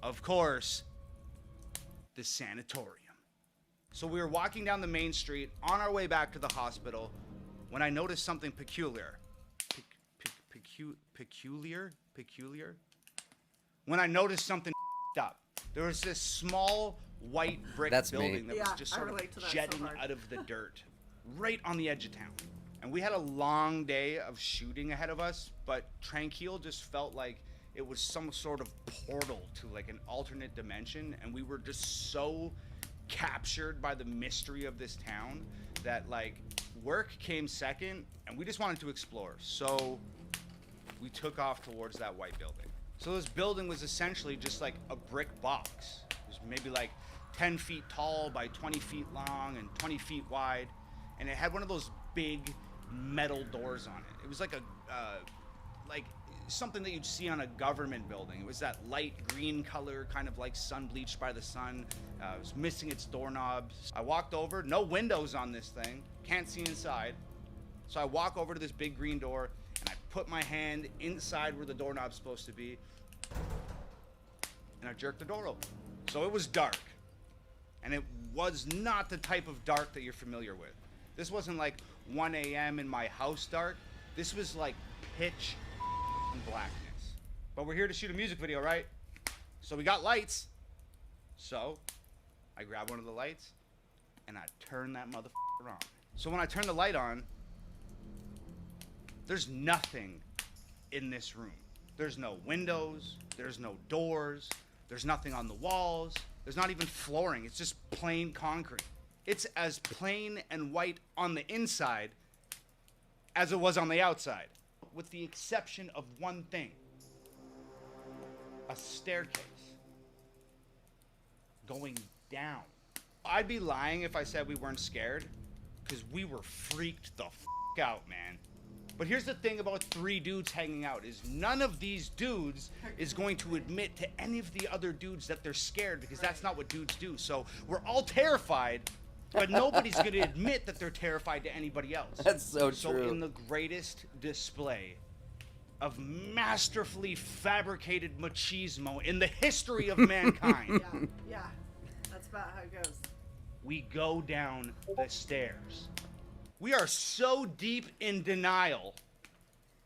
of course, the sanatorium. So we were walking down the main street on our way back to the hospital when I noticed something peculiar. Peculiar? When I noticed something up. There was this small white brick building that was just sort of jetting out of the dirt right on the edge of town. And we had a long day of shooting ahead of us, but Tranquil just felt like it was some sort of portal to like an alternate dimension, and we were just so captured by the mystery of this town that like work came second, and we just wanted to explore. So we took off towards that white building. So this building was essentially just like a brick box. It was maybe like 10 feet tall by 20 feet long and 20 feet wide, and it had one of those big metal doors on it. It was like like something that you'd see on a government building. It was that light green color, kind of like sun bleached by the sun. It was missing its doorknobs. I walked over, no windows on this thing, can't see inside. So I walk over to this big green door, and I put my hand inside where the doorknob's supposed to be, and I jerked the door open. So it was dark, and it was not the type of dark that you're familiar with. This wasn't like 1 a.m. in my house dark. This was like pitch blackness. But we're here to shoot a music video, right? So we got lights. So I grab one of the lights, and I turn that motherfucker on. So when I turn the light on, there's nothing in this room. There's no windows, there's no doors, there's nothing on the walls, there's not even flooring. It's just plain concrete. It's as plain and white on the inside as it was on the outside, with the exception of one thing: a staircase going down. I'd be lying if I said we weren't scared, because we were freaked the out, man. But here's the thing about 3 dudes hanging out, is none of these dudes is going to admit to any of the other dudes that they're scared, because that's not what dudes do. So we're all terrified, but nobody's going to admit that they're terrified to anybody else. That's so true. So in the greatest display of masterfully fabricated machismo in the history of mankind, Yeah, that's about how it goes. we go down the stairs. We are so deep in denial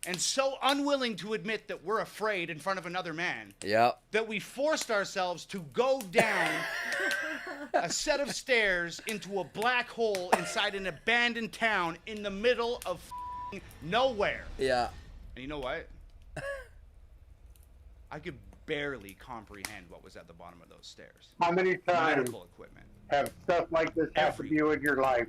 and so unwilling to admit that we're afraid in front of another man that we forced ourselves to go down a set of stairs into a black hole inside an abandoned town in the middle of nowhere. Yeah. And you know what? I could barely comprehend what was at the bottom of those stairs. How many times Medical equipment, have stuff like this happen to you in your life?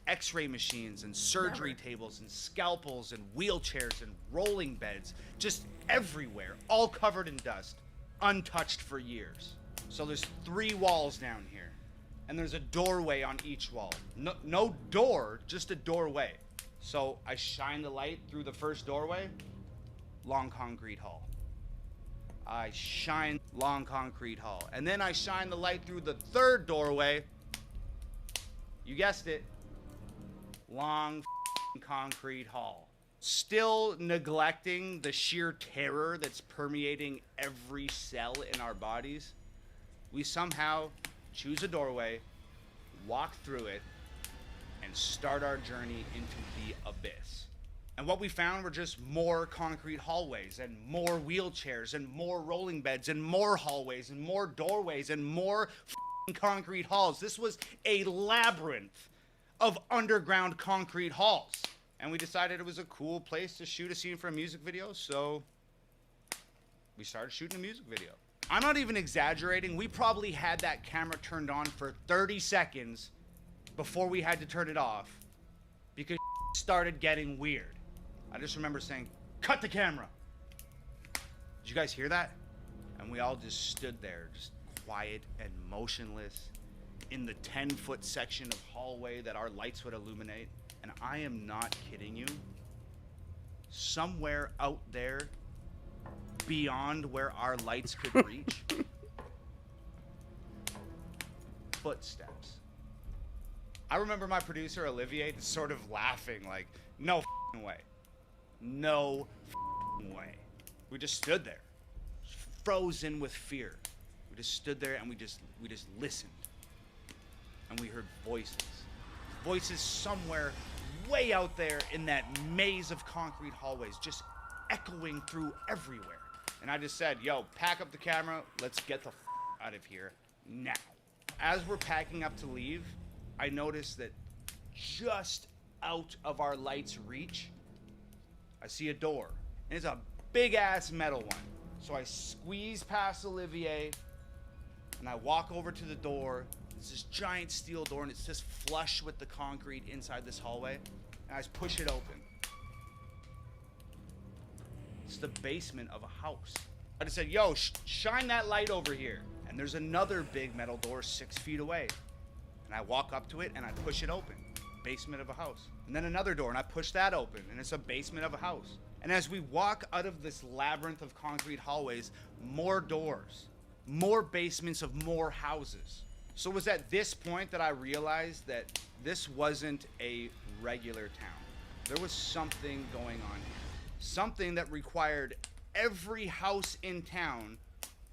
X-ray machines and surgery tables and scalpels and wheelchairs and rolling beds, just everywhere, all covered in dust, untouched for years. So there's 3 walls down here, and there's a doorway on each wall. No door, just a doorway. So I shine the light through the first doorway, long concrete hall. I shine long concrete hall. And then I shine the light through the third doorway. You guessed it. Long concrete hall. Still neglecting the sheer terror that's permeating every cell in our bodies, we somehow choose a doorway, walk through it, and start our journey into the abyss. And what we found were just more concrete hallways and more wheelchairs and more rolling beds and more hallways and more doorways and more concrete halls. This was a labyrinth of underground concrete halls. And we decided it was a cool place to shoot a scene for a music video, so we started shooting a music video. I'm not even exaggerating. We probably had that camera turned on for 30 seconds before we had to turn it off because started getting weird. I just remember saying, "Cut the camera." Did you guys hear that? And we all just stood there, just quiet and motionless in the 10-foot section of hallway that our lights would illuminate. And I am not kidding you. Somewhere out there, beyond where our lights could reach, footsteps. I remember my producer, Olivier, just sort of laughing like, "No f***ing way. No f***ing way." We just stood there, frozen with fear. We just stood there and we just listened. And we heard voices. Voices somewhere way out there in that maze of concrete hallways, just echoing through everywhere. And I just said, "Yo, pack up the camera. Let's get the f*** out of here now." As we're packing up to leave, I noticed that just out of our light's reach, I see a door. And it's a big-ass metal one. So I squeeze past Olivier, and I walk over to the door. It's this giant steel door, and it's just flush with the concrete inside this hallway. And I just push it open. It's the basement of a house. I just said, "Yo, shine that light over here." And there's another big metal door 6 feet away. And I walk up to it, and I push it open. Basement of a house. And then another door, and I push that open, and it's a basement of a house. And as we walk out of this labyrinth of concrete hallways, more doors, more basements of more houses. So it was at this point that I realized that this wasn't a regular town. There was something going on here. Something that required every house in town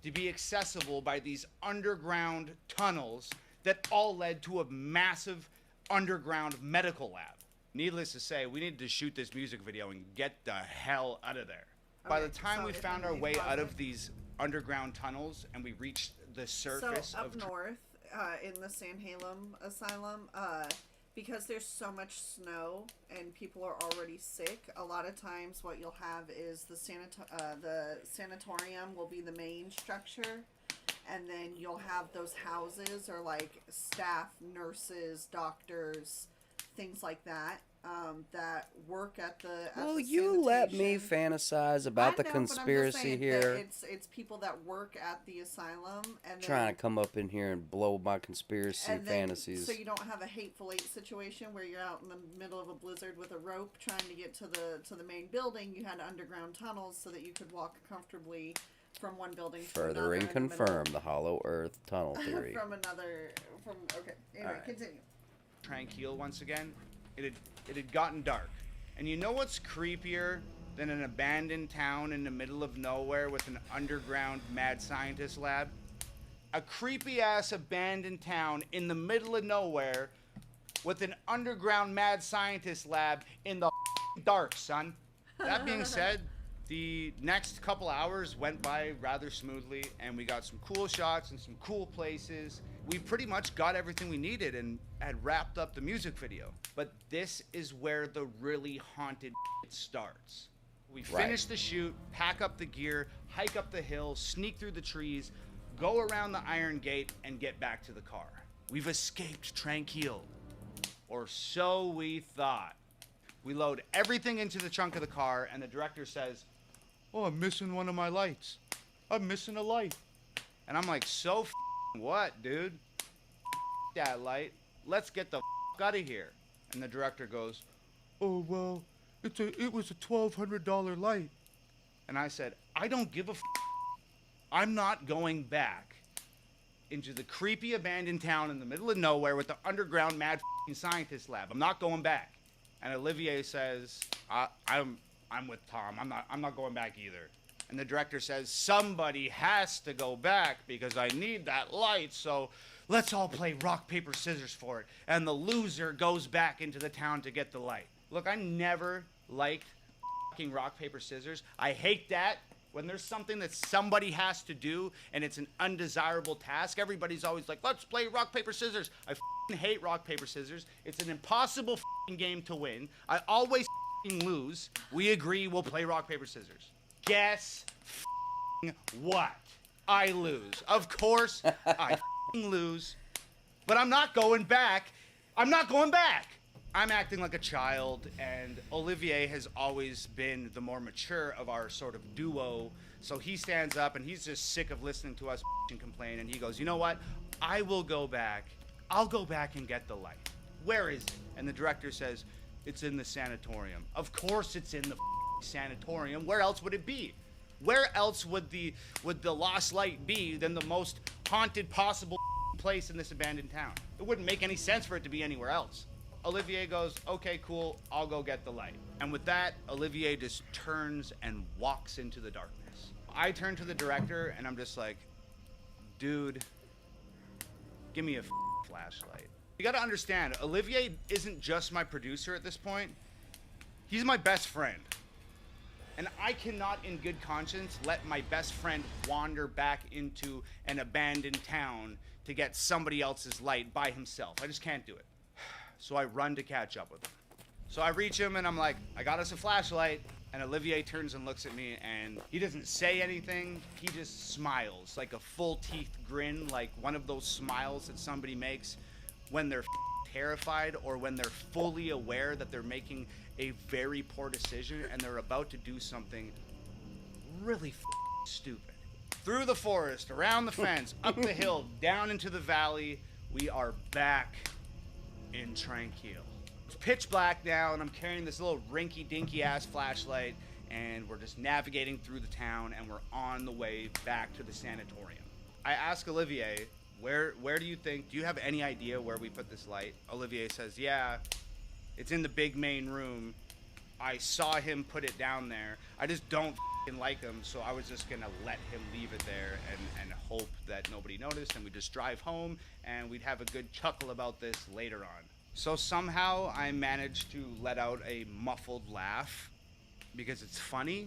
to be accessible by these underground tunnels that all led to a massive underground medical lab. Needless to say, we needed to shoot this music video and get the hell out of there. By the time we found our way out of these underground tunnels and we reached the surface so up north in the San Halem Asylum, because there's so much snow and people are already sick, a lot of times what you'll have is the sanatorium will be the main structure, and then you'll have those houses or like staff, nurses, doctors, things like that, that work at the Well, the you let me sanitation. fantasize about the I know, but I'm just conspiracy saying that here. It's people that work at the asylum and Trying then, to come up in here and blow my conspiracy and then, fantasies. so you don't have a Hateful Eight situation where you're out in the middle of a blizzard with a rope trying to get to the main building. You had underground tunnels so that you could walk comfortably from one building to Further another. and confirm the hollow earth tunnel theory. Okay. Anyway, Alright. continue. tranquil once again. It had gotten dark. And you know what's creepier than an abandoned town in the middle of nowhere with an underground mad scientist lab? A creepy ass abandoned town in the middle of nowhere with an underground mad scientist lab in the dark, son. That being said, the next couple hours went by rather smoothly, and we got some cool shots and some cool places. We pretty much got everything we needed and had wrapped up the music video. But this is where the really haunted starts. We Right. finish the shoot, pack up the gear, hike up the hill, sneak through the trees, go around the Iron Gate, and get back to the car. We've escaped Tranquil. Or so we thought. We load everything into the trunk of the car, and the director says, "Oh, I'm missing one of my lights. I'm missing a light." And I'm like, "So what, dude? That light. Let's get the out of here." And the director goes, "Oh, well, it was a $1,200 light." And I said, "I don't give a I'm not going back into the creepy abandoned town in the middle of nowhere with the underground mad scientist lab. I'm not going back." And Olivier says, I'm with Tom. I'm not going back either." And the director says, "Somebody has to go back because I need that light, so let's all play rock, paper, scissors for it. And the loser goes back into the town to get the light." Look, I never liked fucking rock, paper, scissors. I hate that. When there's something that somebody has to do and it's an undesirable task, everybody's always like, "Let's play rock, paper, scissors." I hate rock, paper, scissors. It's an impossible game to win. I always lose. We agree we'll play rock, paper, scissors. Guess what? I lose. Of course I lose. But I'm not going back. I'm not going back. I'm acting like a child, and Olivier has always been the more mature of our sort of duo. So he stands up, and he's just sick of listening to us complain, and he goes, "You know what? I will go back. I'll go back and get the light. Where is it?" And the director says, "It's in the sanatorium." Of course it's in the sanatorium. Where else would it be? Where else would the lost light be than the most haunted possible place in this abandoned town? It wouldn't make any sense for it to be anywhere else. Olivier goes, "Okay, cool, I'll go get the light." And with that, Olivier just turns and walks into the darkness. I turn to the director and I'm just like, "Dude, give me a flashlight." You gotta understand, Olivier isn't just my producer at this point. He's my best friend. And I cannot in good conscience let my best friend wander back into an abandoned town to get somebody else's light by himself. I just can't do it. So I run to catch up with him. So I reach him and I'm like, "I got us a flashlight." And Olivier turns and looks at me and he doesn't say anything. He just smiles, like a full teeth grin, like one of those smiles that somebody makes when they're terrified or when they're fully aware that they're making a very poor decision and they're about to do something really stupid. Through the forest, around the fence, up the hill, down into the valley, we are back in Tranquil. It's pitch black now, and I'm carrying this little rinky-dinky ass flashlight, and we're just navigating through the town, and we're on the way back to the sanatorium. I ask Olivier, where do you have any idea where we put this light? Olivier says, "Yeah, it's in the big main room. I saw him put it down there. I just don't like him, so I was just gonna let him leave it there and hope that nobody noticed, and we just drive home and we'd have a good chuckle about this later on." So somehow I managed to let out a muffled laugh because it's funny,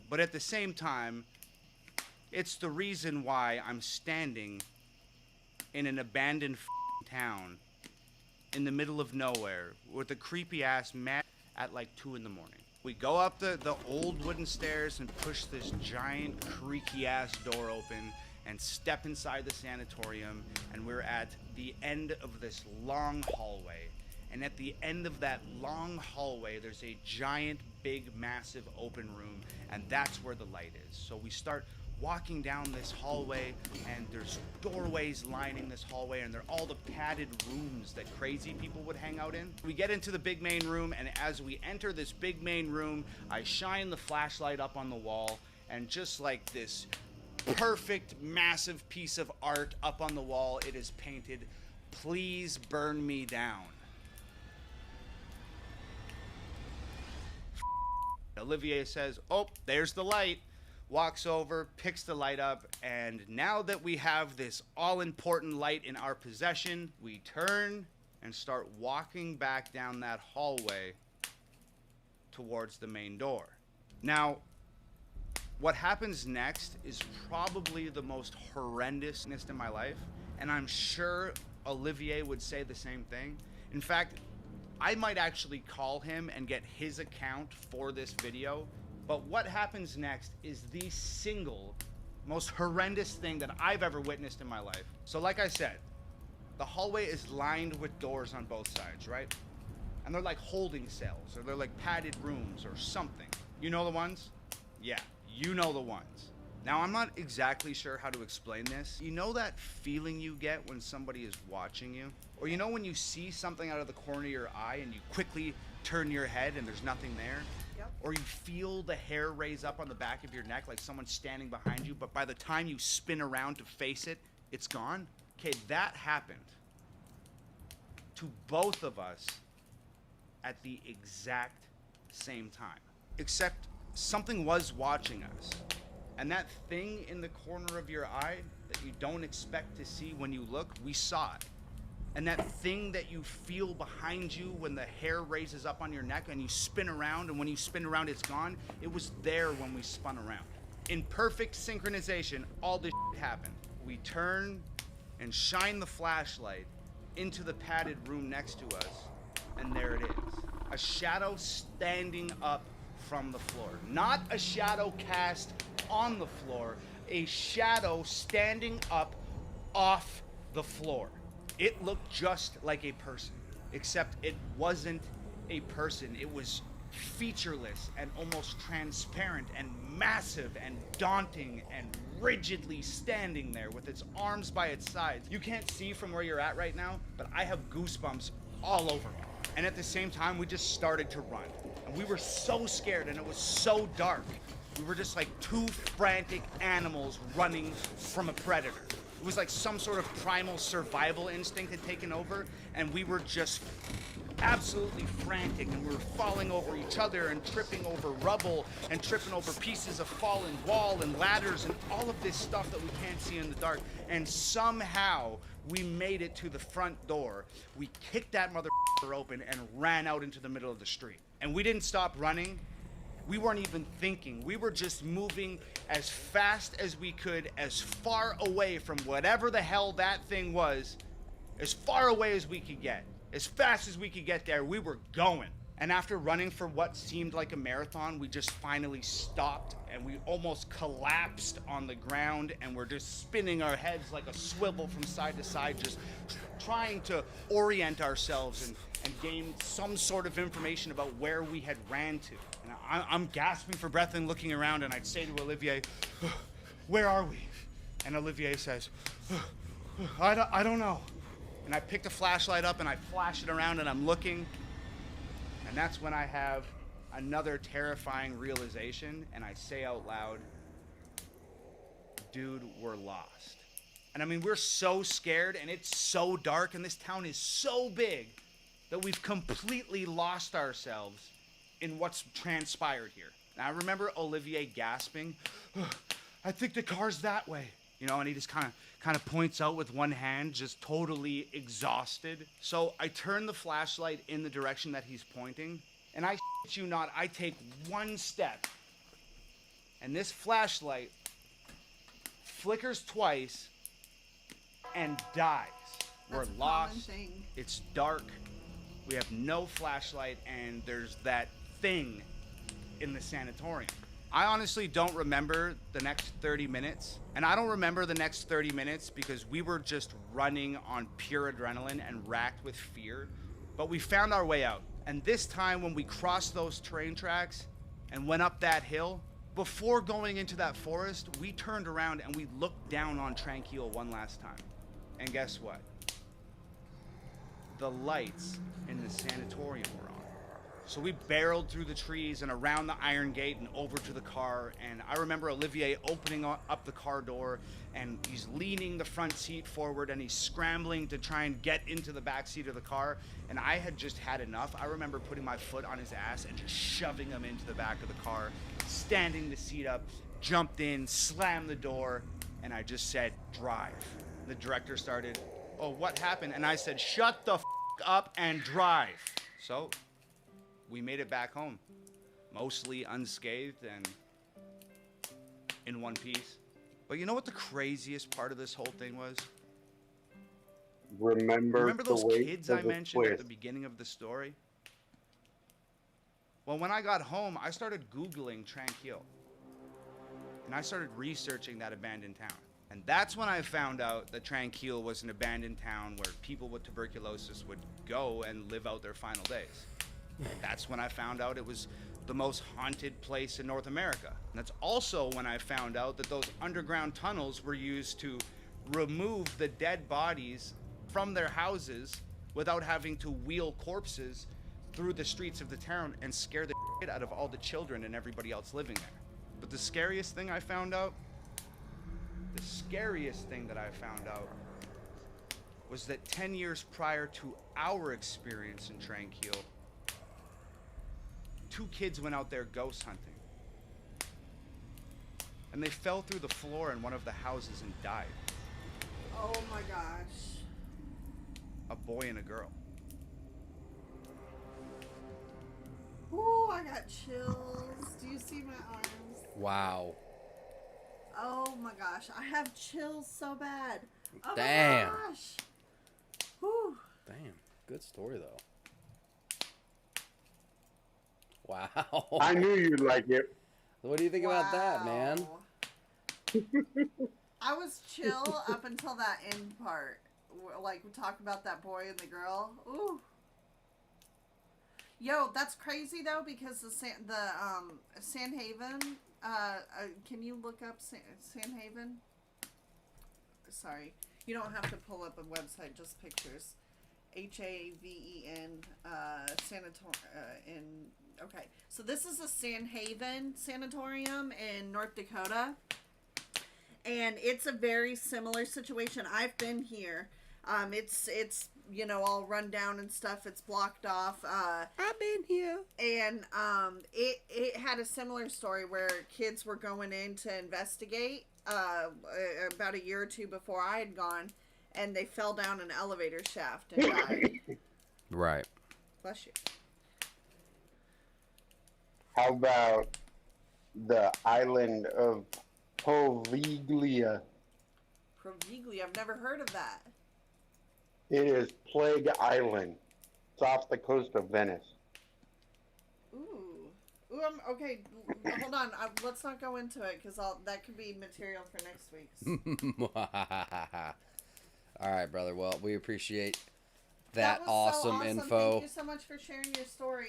but at the same time, it's the reason why I'm standing in an abandoned town in the middle of nowhere with a creepy ass man at like 2 in the morning. We go up the old wooden stairs and push this giant creaky ass door open and step inside the sanatorium, and we're at the end of this long hallway. And at the end of that long hallway, there's a giant, big, massive open room, and that's where the light is. So we start walking down this hallway, and there's doorways lining this hallway, and they're all the padded rooms that crazy people would hang out in. We get into the big main room, and as we enter this big main room, I shine the flashlight up on the wall, and just like this perfect, massive piece of art up on the wall, it is painted, "Please burn me down." Olivier says, "Oh, there's the light." Walks over, picks the light up, and now that we have this all-important light in our possession, we turn and start walking back down that hallway towards the main door. Now, what happens next is probably the most horrendousness in my life, and I'm sure Olivier would say the same thing. In fact, I might actually call him and get his account for this video, but what happens next is the single most horrendous thing that I've ever witnessed in my life. So like I said, the hallway is lined with doors on both sides, right? And they're like holding cells, or they're like padded rooms or something. You know the ones? Yeah, you know the ones. Now, I'm not exactly sure how to explain this. You know that feeling you get when somebody is watching you? Or you know when you see something out of the corner of your eye and you quickly turn your head and there's nothing there? Yep. Or you feel the hair raise up on the back of your neck like someone's standing behind you, but by the time you spin around to face it, it's gone? Okay, that happened to both of us at the exact same time. Except something was watching us. And that thing in the corner of your eye that you don't expect to see when you look, we saw it. And that thing that you feel behind you when the hair raises up on your neck and you spin around, and when you spin around it's gone, it was there when we spun around. In perfect synchronization, all this shit happened. We turn and shine the flashlight into the padded room next to us, and there it is. A shadow standing up from the floor. Not a shadow cast on the floor, a shadow standing up off the floor. It looked just like a person, except it wasn't a person. It was featureless and almost transparent and massive and daunting and rigidly standing there with its arms by its sides. You can't see from where you're at right now, but I have goosebumps all over me. And at the same time, we just started to run. And we were so scared, and it was so dark. We were just like two frantic animals running from a predator. It was like some sort of primal survival instinct had taken over, and we were just absolutely frantic, and we were falling over each other and tripping over rubble and tripping over pieces of fallen wall and ladders and all of this stuff that we can't see in the dark. And somehow we made it to the front door. We kicked that motherfucker open and ran out into the middle of the street. And we didn't stop running. We weren't even thinking. We were just moving as fast as we could, as far away from whatever the hell that thing was, as far away as we could get. As fast as we could get there, we were going. And after running for what seemed like a marathon, we just finally stopped, and we almost collapsed on the ground, and we're just spinning our heads like a swivel from side to side, just trying to orient ourselves and gain some sort of information about where we had ran to. And I'm gasping for breath and looking around, and I'd say to Olivier, where are we? And Olivier says, I don't know. And I pick the flashlight up and I flash it around and I'm looking. And that's when I have another terrifying realization, and I say out loud, dude, we're lost. And I mean, we're so scared, and it's so dark, and this town is so big that we've completely lost ourselves in what's transpired here. And I remember Olivier gasping, I think the car's that way. You know, and he just kind of points out with one hand, just totally exhausted. So I turn the flashlight in the direction that he's pointing, and I shit you not, I take one step, and this flashlight flickers twice and dies. That's We're a lost. common thing. It's dark. We have no flashlight, and there's that thing in the sanatorium. I honestly don't remember the next 30 minutes. And I don't remember the next 30 minutes because we were just running on pure adrenaline and racked with fear. But we found our way out. And this time when we crossed those train tracks and went up that hill, before going into that forest, we turned around and we looked down on Tranquil one last time. And guess what? The lights in the sanatorium were on. So we barreled through the trees and around the iron gate and over to the car. And I remember Olivier opening up the car door, and he's leaning the front seat forward and he's scrambling to try and get into the back seat of the car. And I had just had enough. I remember putting my foot on his ass and just shoving him into the back of the car, standing the seat up, jumped in, slammed the door, and I just said, drive. The director started, oh, what happened? And I said, shut the up and drive. So we made it back home, mostly unscathed and in one piece. But you know what the craziest part of this whole thing was? Remember those to wait kids for I the mentioned at twist. the beginning of the story? Well, when I got home, I started Googling Tranquil. And I started researching that abandoned town. And that's when I found out that Tranquil was an abandoned town where people with tuberculosis would go and live out their final days. That's when I found out it was the most haunted place in North America. And that's also when I found out that those underground tunnels were used to remove the dead bodies from their houses without having to wheel corpses through the streets of the town and scare the shit out of all the children and everybody else living there. But the scariest thing that I found out was that 10 years prior to our experience in Tranquil, 2 kids went out there ghost hunting. And they fell through the floor in one of the houses and died. Oh my gosh. A boy and a girl. Ooh, I got chills. Do you see my arms? Wow. Oh my gosh. I have chills so bad. Oh Damn. my gosh. Whew. Damn. Good story, though. Wow. I knew you'd like it. What do you think about that, man? Wow. I was chill up until that end part. Like, we talk about that boy and the girl. Ooh. Yo, that's crazy, though, because the Sandhaven, can you look up Sandhaven? Sorry. You don't have to pull up a website, just pictures. Haven, okay. So this is a Sandhaven sanatorium in North Dakota. And it's a very similar situation. I've been here. It's all run down and stuff. It's blocked off. I've been here. And it had a similar story where kids were going in to investigate about a year or two before I had gone, and they fell down an elevator shaft and died. Right. Bless you. How about the island of Poveglia? Proviglia, I've never heard of that. It is Plague Island. It's off the coast of Venice. Ooh, okay. Hold on. Let's not go into it because that could be material for next week's. All right, brother. Well, we appreciate that was so awesome info. Thank you so much for sharing your story.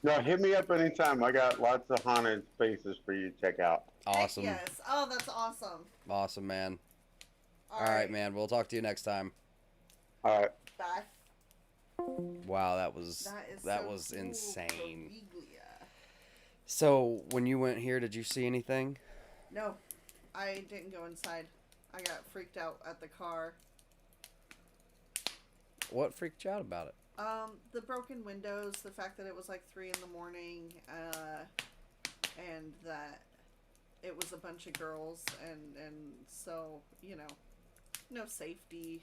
No, hit me up anytime. I got lots of haunted spaces for you to check out. Awesome. Heck yes. Oh, that's awesome. Awesome, man. All right, man. We'll talk to you next time. All right. Bye. Wow, that was so cool. insane. Proviglia. So, when you went here, did you see anything? No, I didn't go inside. I got freaked out at the car. What freaked you out about it? The broken windows, the fact that it was like 3 a.m, and that it was a bunch of girls, and so, no safety.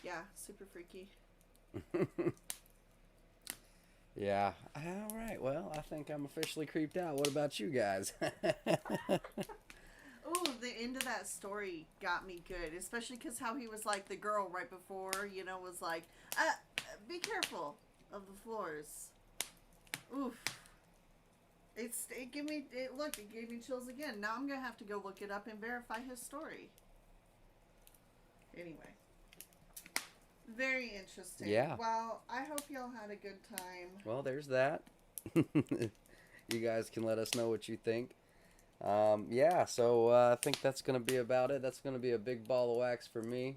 Yeah, super freaky. Yeah. All right. Well, I think I'm officially creeped out. What about you guys? Ooh, the end of that story got me good, especially because how he was like the girl right before, was like, be careful of the floors. Oof. It gave me chills again. Now I'm gonna have to go look it up and verify his story. Anyway, very interesting. Yeah. Well, I hope y'all had a good time. Well, there's that. You guys can let us know what you think. Yeah, so I think that's going to be about it. That's going to be a big ball of wax for me.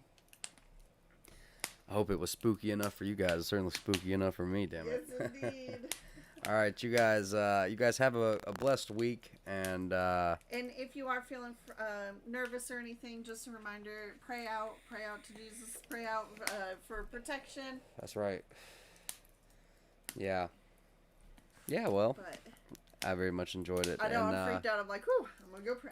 I hope it was spooky enough for you guys. Certainly spooky enough for me, damn it. Yes, indeed. All right, you guys have a blessed week. And if you are feeling nervous or anything, just a reminder, pray out to Jesus, pray out for protection. That's right. Yeah. Yeah, well, But I very much enjoyed it. I know, and, I'm freaked out. I'm like, whew, I'm going to go pray.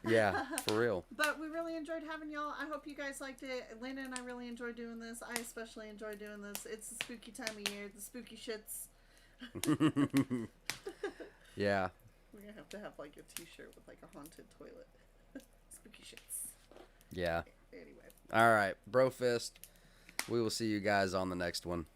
Yeah, for real. But we really enjoyed having y'all. I hope you guys liked it. Lena and I really enjoy doing this. I especially enjoy doing this. It's the spooky time of year, the spooky shits. Yeah. We're gonna have to have like a T-shirt with like a haunted toilet. Spooky shits. Yeah. Anyway. All right, Bro Fist. We will see you guys on the next one.